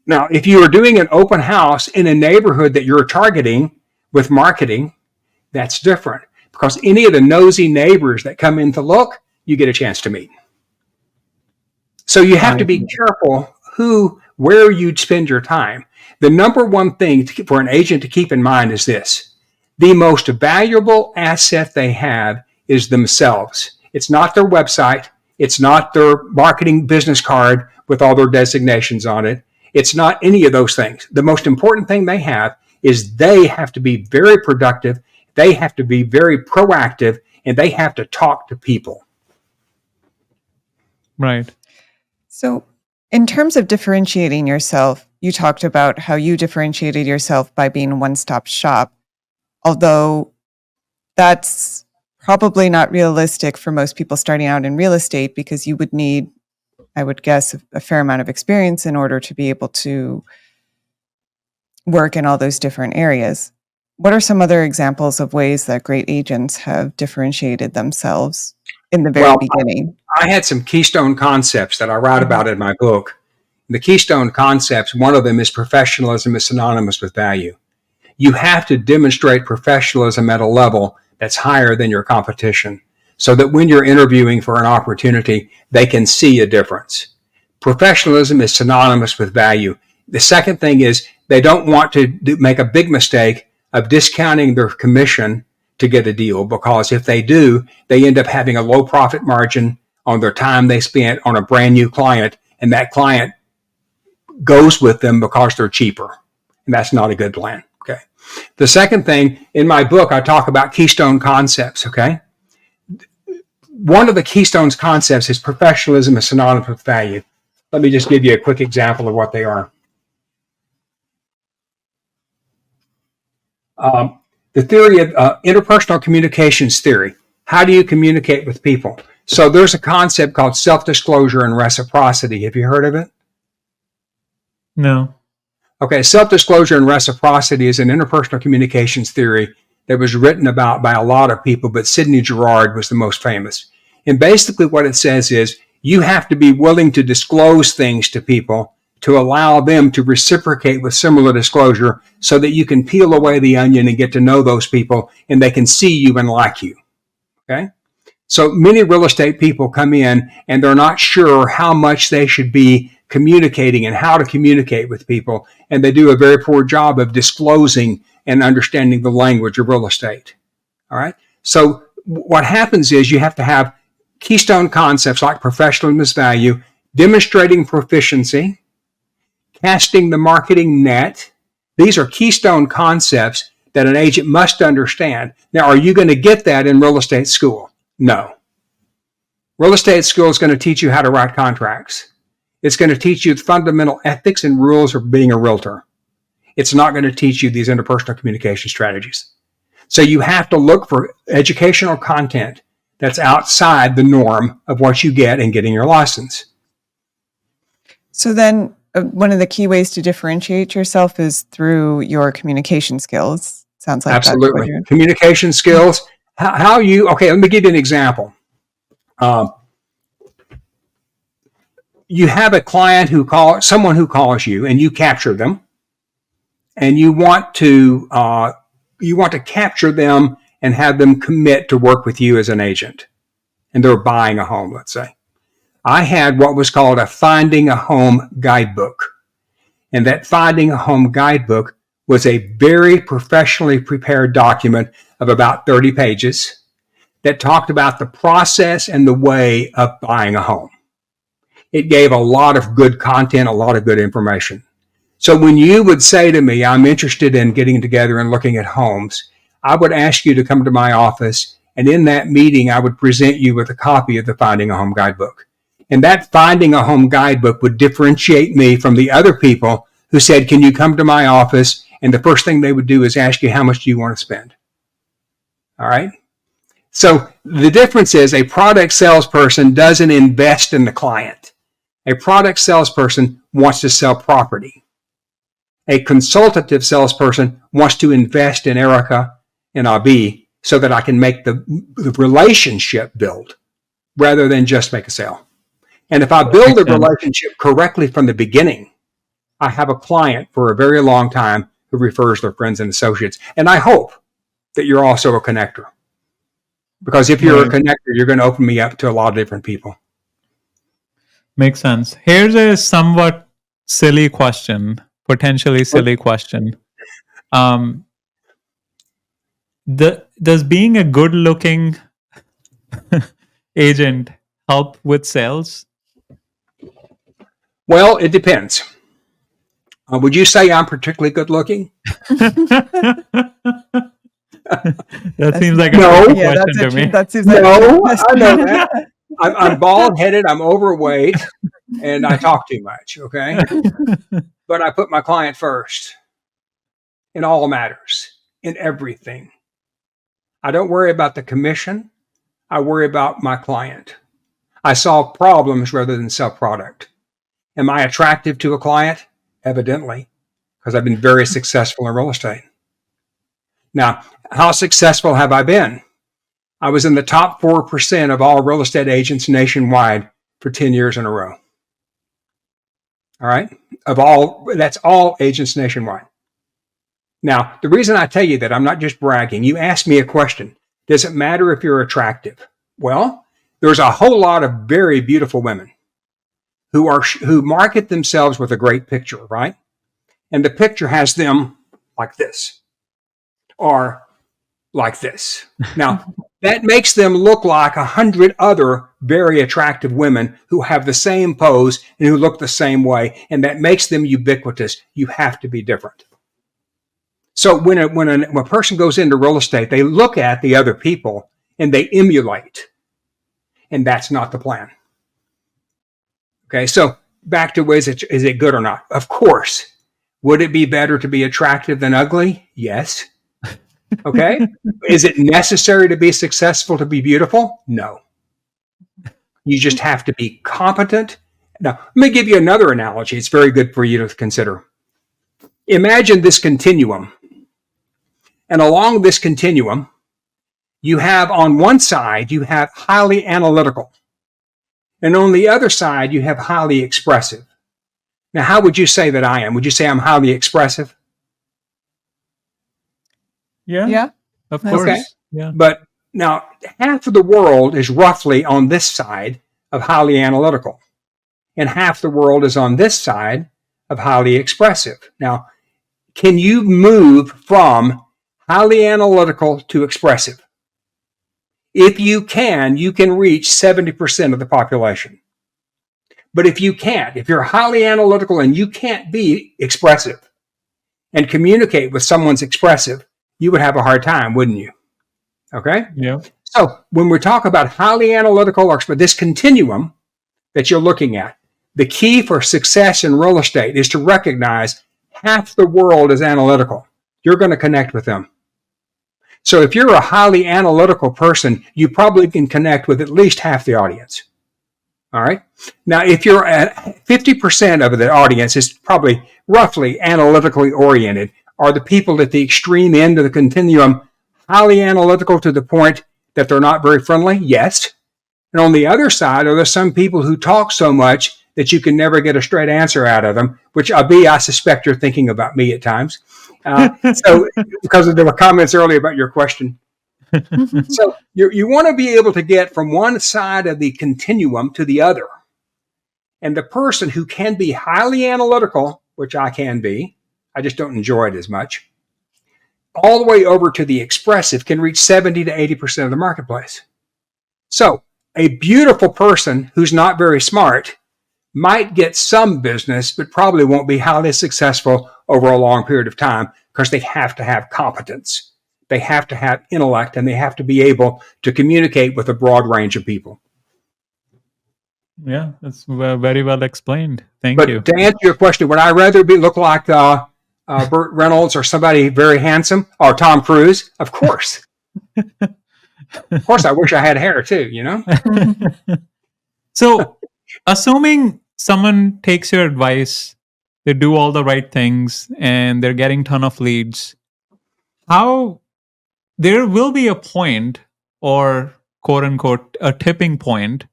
Now, if you are doing an open house in a neighborhood that you're targeting with marketing, that's different, because any of the nosy neighbors that come in to look, you get a chance to meet. So you have to be careful where you spend your time. The number one thing for an agent to keep in mind is this: the most valuable asset they have is themselves. It's not their website. It's not their marketing business card with all their designations on it. It's not any of those things. The most important thing they have is they have to be very productive. They have to be very proactive, and they have to talk to people. Right. So, in terms of differentiating yourself, you talked about how you differentiated yourself by being a one-stop shop, although that's probably not realistic for most people starting out in real estate, because you would need, I would guess, a fair amount of experience in order to be able to work in all those different areas. What are some other examples of ways that great agents have differentiated themselves in the very beginning? I had some keystone concepts that I write about in my book. The keystone concepts, one of them is professionalism is synonymous with value. You have to demonstrate professionalism at a level that's higher than your competition, so that when you're interviewing for an opportunity, they can see a difference. Professionalism is synonymous with value. The second thing is they don't want to make a big mistake of discounting their commission to get a deal, because if they do, they end up having a low profit margin on their time they spent on a brand new client, and that client goes with them because they're cheaper. And that's not a good plan. Okay. The second thing, in my book, I talk about keystone concepts. Okay. One of the keystone concepts is professionalism is synonymous with value. Let me just give you a quick example of what they are. The theory of interpersonal communications theory. How do you communicate with people? So there's a concept called self-disclosure and reciprocity. Have you heard of it? No. Okay, self-disclosure and reciprocity is an interpersonal communications theory that was written about by a lot of people, but Sidney Girard was the most famous. And basically what it says is you have to be willing to disclose things to people to allow them to reciprocate with similar disclosure so that you can peel away the onion and get to know those people and they can see you and like you. Okay? So many real estate people come in and they're not sure how much they should be communicating and how to communicate with people. And they do a very poor job of disclosing and understanding the language of real estate. All right. So what happens is you have to have keystone concepts like professionalism as value, demonstrating proficiency, casting the marketing net. These are keystone concepts that an agent must understand. Now, are you going to get that in real estate school? No. Real estate school is going to teach you how to write contracts. It's going to teach you the fundamental ethics and rules of being a realtor. It's not going to teach you these interpersonal communication strategies. So you have to look for educational content that's outside the norm of what you get in getting your license. So then one of the key ways to differentiate yourself is through your communication skills. Sounds like absolutely. That's what you're... Communication skills. Okay, let me give you an example. You have a client someone who calls you and you capture them, and you want to capture them and have them commit to work with you as an agent. And they're buying a home, let's say. I had what was called a Finding a Home guidebook. And that Finding a Home guidebook was a very professionally prepared document of about 30 pages that talked about the process and the way of buying a home. It gave a lot of good content, a lot of good information. So when you would say to me, I'm interested in getting together and looking at homes, I would ask you to come to my office, and in that meeting, I would present you with a copy of the Finding a Home guidebook. And that Finding a Home guidebook would differentiate me from the other people who said, can you come to my office? And the first thing they would do is ask you, how much do you want to spend? All right. So the difference is a product salesperson doesn't invest in the client. A product salesperson wants to sell property. A consultative salesperson wants to invest in Erica and Abi so that I can make the relationship build rather than just make a sale. And if I build a relationship correctly from the beginning, I have a client for a very long time who refers their friends and associates. And I hope that you're also a connector. Because if you're a connector, you're going to open me up to a lot of different people. Makes sense. Here's a somewhat silly question, potentially silly question. Does being a good-looking agent help with sales? Well, it depends. Would you say I'm particularly good-looking? That seems like a question to me. That seems like I know that. I'm bald-headed, I'm overweight, and I talk too much, okay? But I put my client first in all matters, in everything. I don't worry about the commission. I worry about my client. I solve problems rather than sell product. Am I attractive to a client? Evidently, because I've been very successful in real estate. Now, how successful have I been? I was in the top 4% of all real estate agents nationwide for 10 years in a row. All right? That's all agents nationwide. Now, the reason I tell you that, I'm not just bragging. You asked me a question. Does it matter if you're attractive? Well, there's a whole lot of very beautiful women who market themselves with a great picture, right? And the picture has them like this. are like this. Now, that makes them look like 100 other very attractive women who have the same pose and who look the same way, and that makes them ubiquitous. You have to be different. So when a person goes into real estate, they look at the other people and they emulate, and that's not the plan. Okay, so back to is it good or not? Of course. Would it be better to be attractive than ugly? Yes. Okay. Is it necessary to be successful to be beautiful? No. You just have to be competent. Now, let me give you another analogy. It's very good for you to consider. Imagine this continuum. And along this continuum, you have on one side, you have highly analytical. And on the other side, you have highly expressive. Now, how would you say that I am? Would you say I'm highly expressive? Yeah. Of course. Okay. Yeah. But now, half of the world is roughly on this side of highly analytical, and half the world is on this side of highly expressive. Now, can you move from highly analytical to expressive? If you can reach 70% of the population. But if you can't, if you're highly analytical and you can't be expressive and communicate with someone's expressive, you would have a hard time, wouldn't you? Okay? Yeah. So when we talk about highly analytical or this continuum that you're looking at, the key for success in real estate is to recognize half the world is analytical. You're going to connect with them. So if you're a highly analytical person, you probably can connect with at least half the audience. All right. Now, if you're at 50% of the audience is probably roughly analytically oriented, are the people at the extreme end of the continuum highly analytical to the point that they're not very friendly? Yes. And on the other side, are there some people who talk so much that you can never get a straight answer out of them, which I suspect you're thinking about me at times. So because there were comments earlier about your question. So you want to be able to get from one side of the continuum to the other. And the person who can be highly analytical, which I can be, I just don't enjoy it as much, all the way over to the expressive can reach 70 to 80% of the marketplace. So a beautiful person who's not very smart might get some business, but probably won't be highly successful over a long period of time because they have to have competence. They have to have intellect, and they have to be able to communicate with a broad range of people. Yeah, that's very well explained. Thank you. But to answer your question, would I rather look like Burt Reynolds or somebody very handsome, or Tom Cruise? Of course. Of course, I wish I had hair too, you know? So, assuming someone takes your advice, they do all the right things, and they're getting ton of leads, how there will be a point, or quote unquote a tipping point,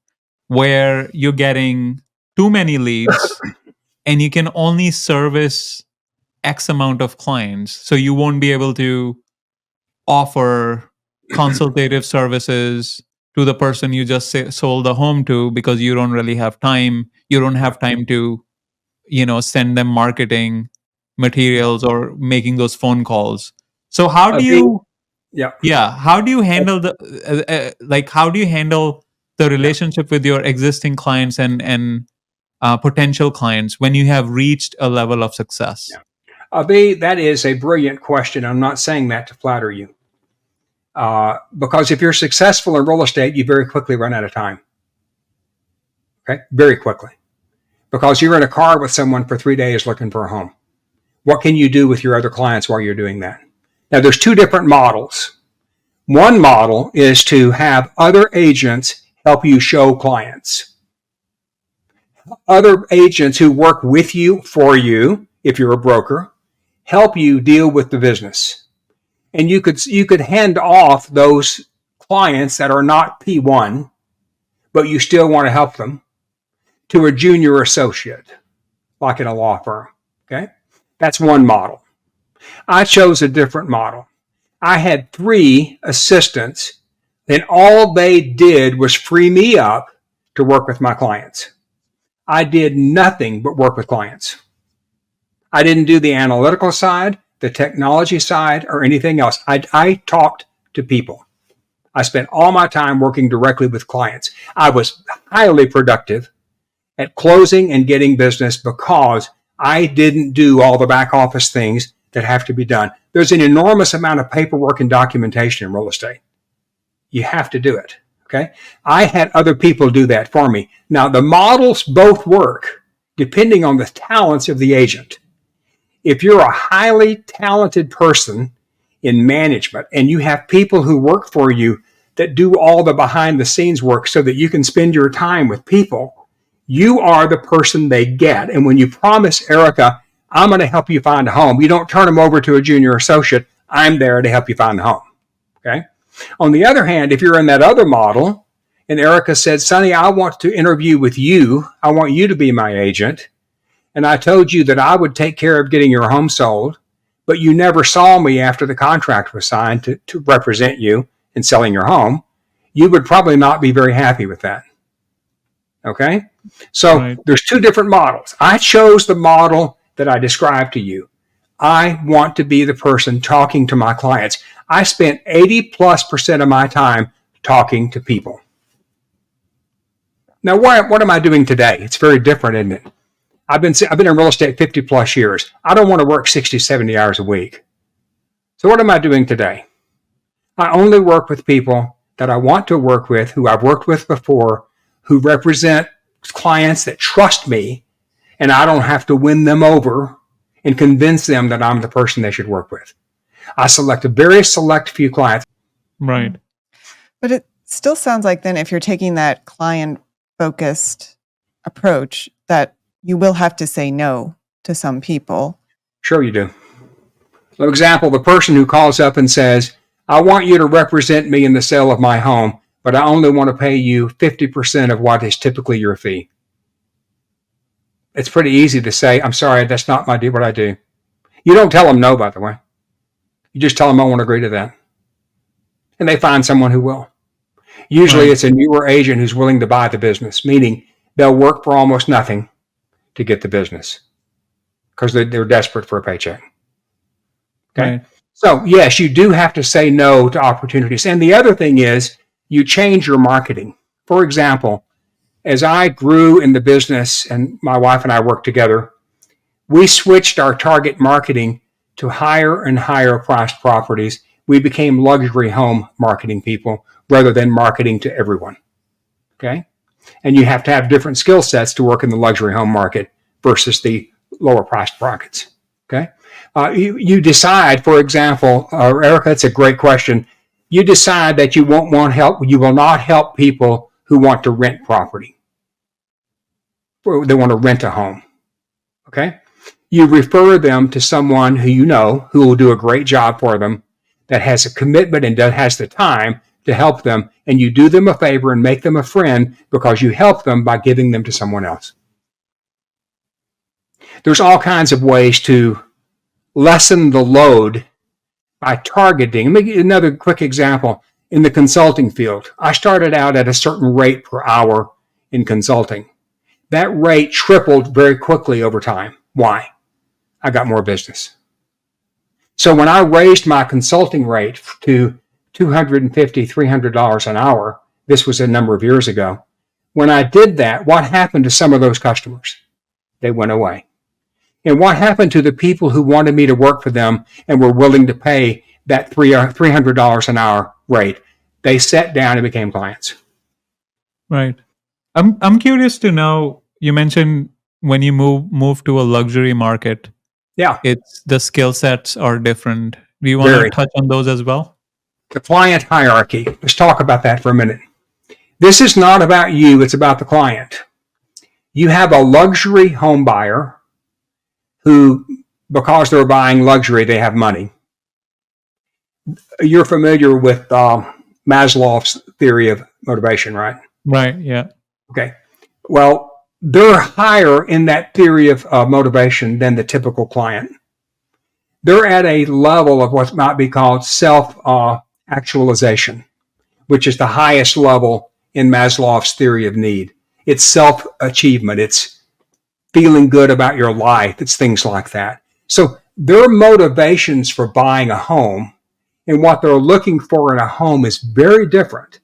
where you're getting too many leads and you can only service X amount of clients, so you won't be able to offer consultative services to the person you just sold the home to, because you don't really have time. You don't have time to, send them marketing materials or making those phone calls. So how do you, how do you handle how do you handle the relationship with your existing clients and potential clients when you have reached a level of success? That is a brilliant question. I'm not saying that to flatter you. Because if you're successful in real estate, you very quickly run out of time. Okay? Very quickly. Because you're in a car with someone for 3 days looking for a home. What can you do with your other clients while you're doing that? Now, there's two different models. One model is to have other agents help you show clients. Other agents who work with you, for you, if you're a broker, help you deal with the business. And you could hand off those clients that are not P1, but you still want to help them, to a junior associate, like in a law firm. Okay? That's one model. I chose a different model. I had 3 assistants, and all they did was free me up to work with my clients. I did nothing but work with clients. I didn't do the analytical side. the technology side or anything else. I talked to people. I spent all my time working directly with clients. I was highly productive at closing and getting business because I didn't do all the back office things that have to be done. There's an enormous amount of paperwork and documentation in real estate. You have to do it. Okay. I had other people do that for me. Now, the models both work depending on the talents of the agent. If you're a highly talented person in management and you have people who work for you that do all the behind the scenes work so that you can spend your time with people, you are the person they get. And when you promise Erica, I'm going to help you find a home, you don't turn them over to a junior associate. I'm there to help you find a home. Okay. On the other hand, if you're in that other model and Erica said, Sonny, I want to interview with you. I want you to be my agent. And I told you that I would take care of getting your home sold, but you never saw me after the contract was signed to represent you in selling your home. You would probably not be very happy with that. Okay? So Right. there's two different models. I chose the model that I described to you. I want to be the person talking to my clients. I spent 80+% of my time talking to people. Now, what am I doing today? It's very different, isn't it? I've been in real estate 50 plus years. I don't want to work 60, 70 hours a week. So what am I doing today? I only work with people that I want to work with, who I've worked with before, who represent clients that trust me, and I don't have to win them over and convince them that I'm the person they should work with. I select a very select few clients. Right. But it still sounds like then if you're taking that client-focused approach, that you will have to say no to some people. Sure you do. For example, the person who calls up and says, I want you to represent me in the sale of my home, but I only want to pay you 50% of what is typically your fee. It's pretty easy to say, I'm sorry, that's not what I do. You don't tell them no, by the way. You just tell them I won't agree to that. And they find someone who will. Usually Right. it's a newer agent who's willing to buy the business, meaning they'll work for almost nothing to get the business because they're desperate for a paycheck. Okay. Right. So yes, you do have to say no to opportunities. And the other thing is you change your marketing. For example, as I grew in the business and my wife and I worked together, we switched our target marketing to higher and higher priced properties. We became luxury home marketing people rather than marketing to everyone. Okay. And you have to have different skill sets to work in the luxury home market versus the lower priced markets. Okay. You decide, for example, Erica, it's a great question. You decide that you won't want help. You will not help people who want to rent property. They want to rent a home. Okay. You refer them to someone who you know who will do a great job for them, that has a commitment and has the time to help them, and you do them a favor and make them a friend because you help them by giving them to someone else. There's all kinds of ways to lessen the load by targeting. Let me give you another quick example. In the consulting field, I started out at a certain rate per hour in consulting. That rate tripled very quickly over time. Why? I got more business. So when I raised my consulting rate to $250, $300 an hour, this was a number of years ago. When I did that, what happened to some of those customers? They went away. And what happened to the people who wanted me to work for them and were willing to pay that $300 an hour rate? They sat down and became clients. Right. I'm curious to know, you mentioned when you move to a luxury market, Yeah, it's the skill sets are different. Do you want very. to touch on those as well? The client hierarchy. Let's talk about that for a minute. This is not about you, it's about the client. You have a luxury home buyer who, because they're buying luxury, they have money. You're familiar with Maslow's theory of motivation, right? Right. Yeah. Okay. Well, they're higher in that theory of motivation than the typical client. They're at a level of what might be called self-actualization, which is the highest level in Maslow's theory of need. It's self-achievement. It's feeling good about your life. It's things like that. So their motivations for buying a home and what they're looking for in a home is very different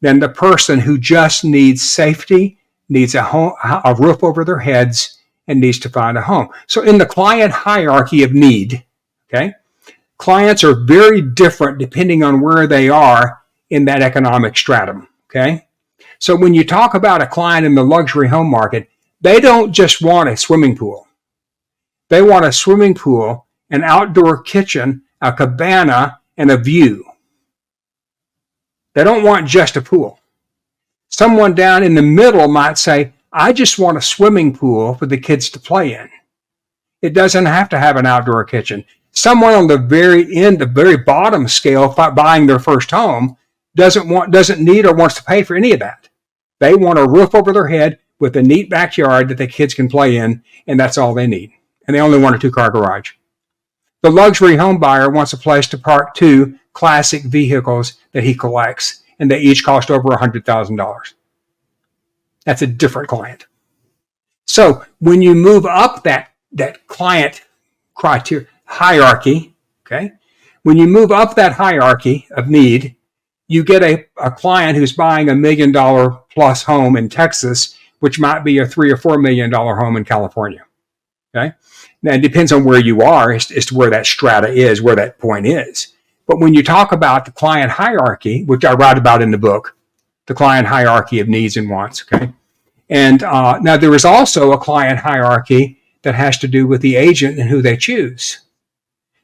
than the person who just needs safety, needs a roof over their heads, and needs to find a home. So in the client hierarchy of need, okay, clients are very different depending on where they are in that economic stratum, okay? So when you talk about a client in the luxury home market, they don't just want a swimming pool. They want a swimming pool, an outdoor kitchen, a cabana, and a view. They don't want just a pool. Someone down in the middle might say, I just want a swimming pool for the kids to play in. It doesn't have to have an outdoor kitchen. Someone on the very end, the very bottom scale, buying their first home, doesn't need or wants to pay for any of that. They want a roof over their head with a neat backyard that the kids can play in, and that's all they need. And they only want a 2-car garage. The luxury home buyer wants a place to park 2 classic vehicles that he collects, and they each cost over $100,000. That's a different client. So when you move up that client criteria hierarchy, okay, when you move up that hierarchy of need, you get a client who's buying $1 million plus home in Texas, which might be a $3 or $4 million home in California. Okay, now it depends on where you are as to where that strata is, where that point is. But when you talk about the client hierarchy, which I write about in the book, the client hierarchy of needs and wants, okay, and now there is also a client hierarchy that has to do with the agent and who they choose.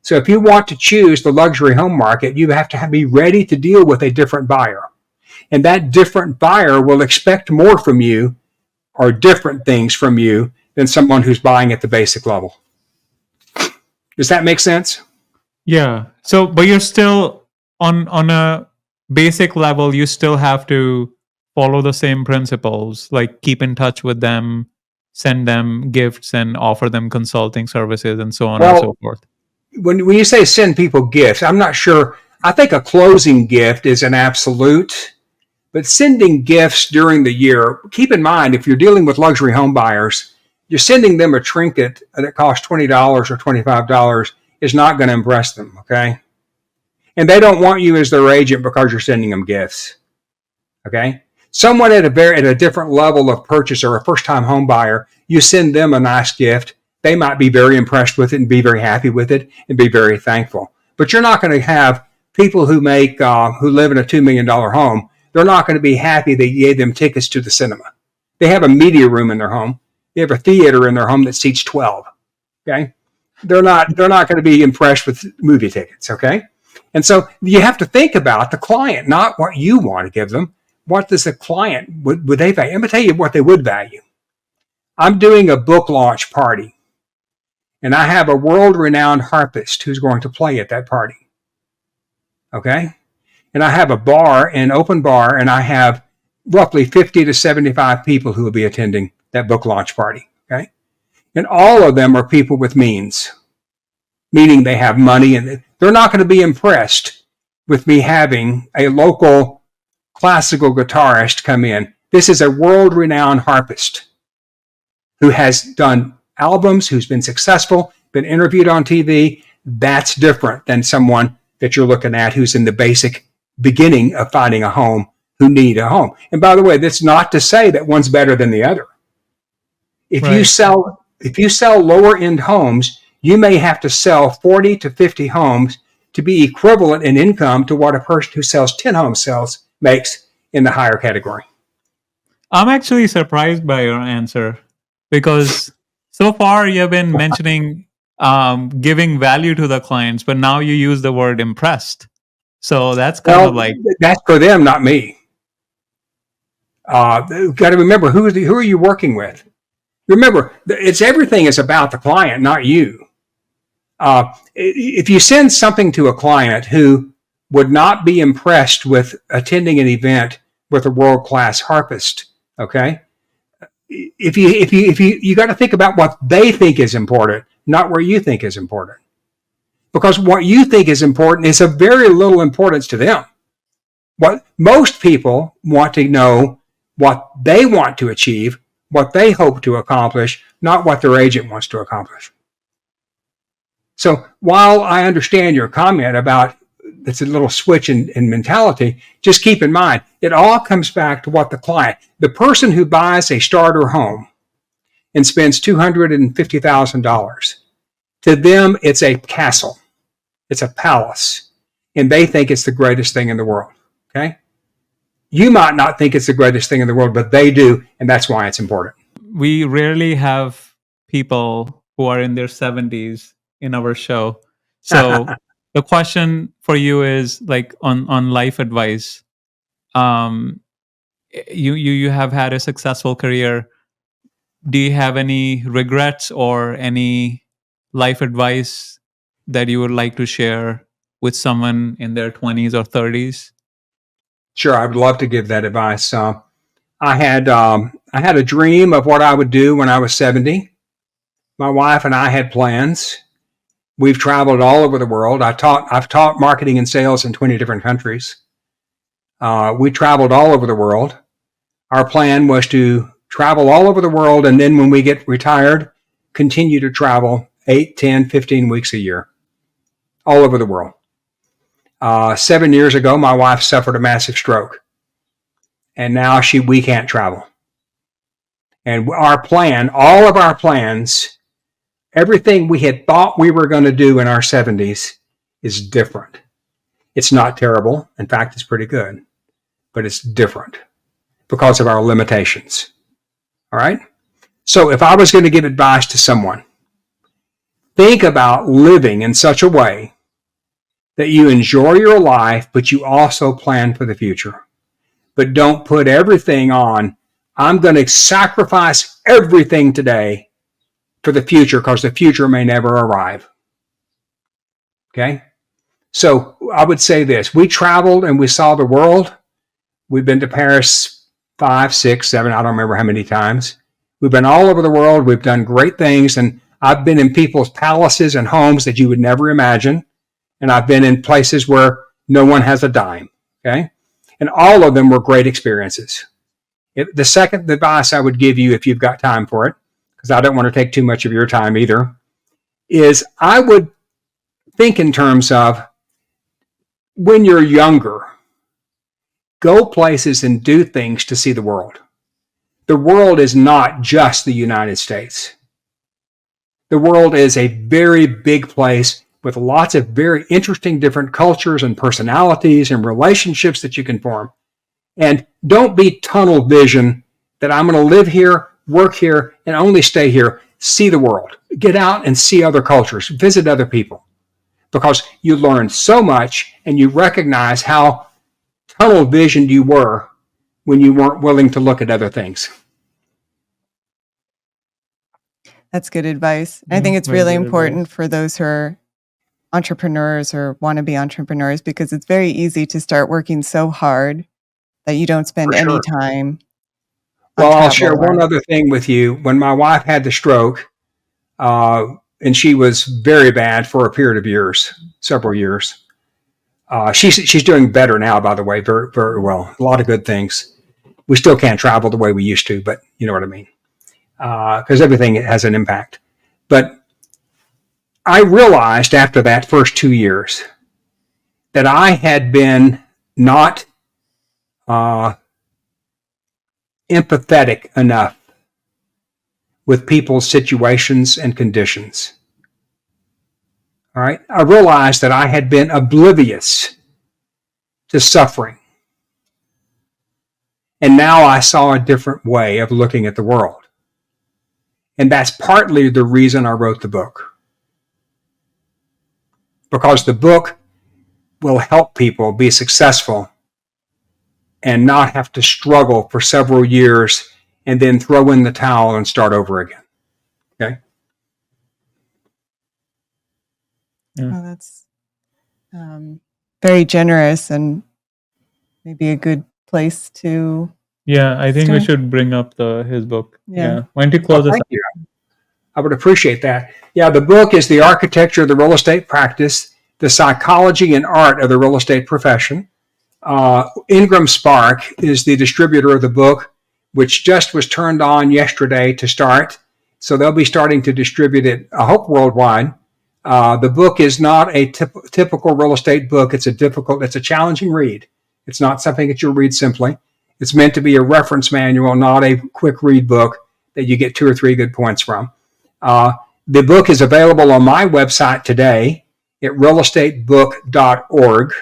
So if you want to choose the luxury home market, you have to be ready to deal with a different buyer. And that different buyer will expect more from you or different things from you than someone who's buying at the basic level. Does that make sense? Yeah. So, but you're still on a basic level, you still have to follow the same principles, like keep in touch with them, send them gifts and offer them consulting services and so on and so forth. When you say send people gifts, I'm not sure. I think a closing gift is an absolute, but sending gifts during the year, keep in mind, if you're dealing with luxury home buyers, you're sending them a trinket that costs $20 or $25 is not going to impress them, okay? And they don't want you as their agent because you're sending them gifts, okay? Someone at a different level of purchaser, a first-time home buyer, you send them a nice gift. They might be very impressed with it and be very happy with it and be very thankful. But you're not going to have people who live in a $2 million home. They're not going to be happy that you gave them tickets to the cinema. They have a media room in their home. They have a theater in their home that seats 12. Okay, they're not going to be impressed with movie tickets. Okay, and so you have to think about the client, not what you want to give them. What does the client would they value? I'm going to tell you what they would value. I'm doing a book launch party, and I have a world-renowned harpist who's going to play at that party. Okay, and I have a bar, an open bar, and I have roughly 50 to 75 people who will be attending that book launch party. Okay, and all of them are people with means, meaning they have money, and they're not going to be impressed with me having a local classical guitarist come in. This is a world-renowned harpist who has done albums, who's been successful, been interviewed on TV. That's different than someone that you're looking at who's in the basic beginning of finding a home, who need a home. And by the way, that's not to say that one's better than the other. If you sell lower end homes, you may have to sell 40 to 50 homes to be equivalent in income to what a person who sells 10 homes makes in the higher category. I'm actually surprised by your answer because so far you've been mentioning giving value to the clients, but now you use the word impressed. So that's kind of like... That's for them, not me. You've got to remember, who are you working with? Remember, everything is about the client, not you. If you send something to a client who would not be impressed with attending an event with a world-class harpist, okay? If you got to think about what they think is important, not what you think is important. Because what you think is important is of very little importance to them. What most people want to know, what they want to achieve, what they hope to accomplish, not what their agent wants to accomplish. So while I understand your comment about it's a little switch in mentality, just keep in mind, it all comes back to what the person who buys a starter home and spends $250,000, to them, it's a castle. It's a palace. And they think it's the greatest thing in the world. Okay? You might not think it's the greatest thing in the world, but they do. And that's why it's important. We rarely have people who are in their 70s in our show. So the question for you is like on life advice. You have had a successful career. Do you have any regrets or any life advice that you would like to share with someone in their 20s or 30s? Sure, I would love to give that advice. I had a dream of what I would do when I was 70. My wife and I had plans. We've traveled all over the world. I've taught marketing and sales in 20 different countries. We traveled all over the world. Our plan was to travel all over the world, and then when we get retired, continue to travel 8, 10, 15 weeks a year, all over the world. 7 years ago, my wife suffered a massive stroke, and now we can't travel. And our plan, all of our plans, everything we had thought we were going to do in our 70s is different. It's not terrible. In fact, it's pretty good, but it's different because of our limitations. All right? So if I was going to give advice to someone, think about living in such a way that you enjoy your life, but you also plan for the future. But don't put everything on, I'm going to sacrifice everything today for the future because the future may never arrive. Okay? So I would say this. We traveled and we saw the world. We've been to Paris 5, 6, 7, I don't remember how many times. We've been all over the world. We've done great things. And I've been in people's palaces and homes that you would never imagine. And I've been in places where no one has a dime. Okay? And all of them were great experiences. The second advice I would give you, if you've got time for it, because I don't want to take too much of your time either, is I would think in terms of when you're younger, go places and do things to see the world. The world is not just the United States. The world is a very big place with lots of very interesting different cultures and personalities and relationships that you can form. And don't be tunnel vision that I'm going to live here, work here, and only stay here. See the world. Get out and see other cultures. Visit other people. Because you learn so much and you recognize how tunnel visioned you were when you weren't willing to look at other things. That's good advice. I think it's really important for those who are entrepreneurs or want to be entrepreneurs, because it's very easy to start working so hard that you don't spend any time. Well, I'll share one other thing with you. When my wife had the stroke, and she was very bad for a period of years, several years. She's doing better now, by the way, very, very well. A lot of good things. We still can't travel the way we used to, but you know what I mean. Because everything has an impact. But I realized after that first 2 years that I had been not empathetic enough with people's situations and conditions. All right. I realized that I had been oblivious to suffering. And now I saw a different way of looking at the world. And that's partly the reason I wrote the book. Because the book will help people be successful and not have to struggle for several years and then throw in the towel and start over again. Okay? Well, that's very generous and maybe a good place to. Yeah, I think we should bring up his book. Yeah. Why don't you close us? Thank you. I would appreciate that. Yeah, the book is The Architecture of the Real Estate Practice, the Psychology and Art of the Real Estate Profession. Ingram Spark is the distributor of the book, which just was turned on yesterday to start. So they'll be starting to distribute it, I hope, worldwide. The book is not a typical real estate book. It's a challenging read. It's not something that you'll read simply. It's meant to be a reference manual, not a quick read book that you get 2 or 3 good points from. The book is available on my website today at realestatebook.org.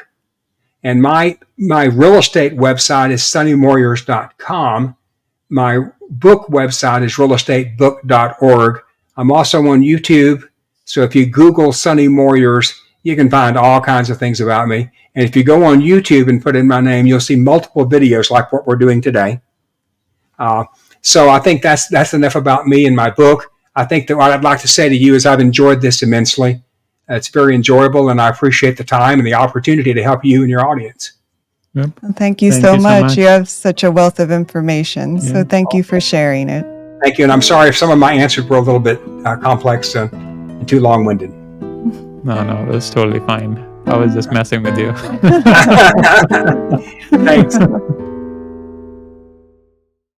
And my real estate website is sonnymoyers.com. My book website is realestatebook.org. I'm also on YouTube. So if you Google Sonny Moyers, you can find all kinds of things about me. And if you go on YouTube and put in my name, you'll see multiple videos like what we're doing today. So I think that's enough about me and my book. I think that what I'd like to say to you is I've enjoyed this immensely. It's very enjoyable, and I appreciate the time and the opportunity to help you and your audience. Yep. Well, thank you so much. You have such a wealth of information. Yeah. So thank you for sharing it. Thank you. And I'm sorry if some of my answers were a little bit complex and too long-winded. No, that's totally fine. I was just messing with you. Thanks.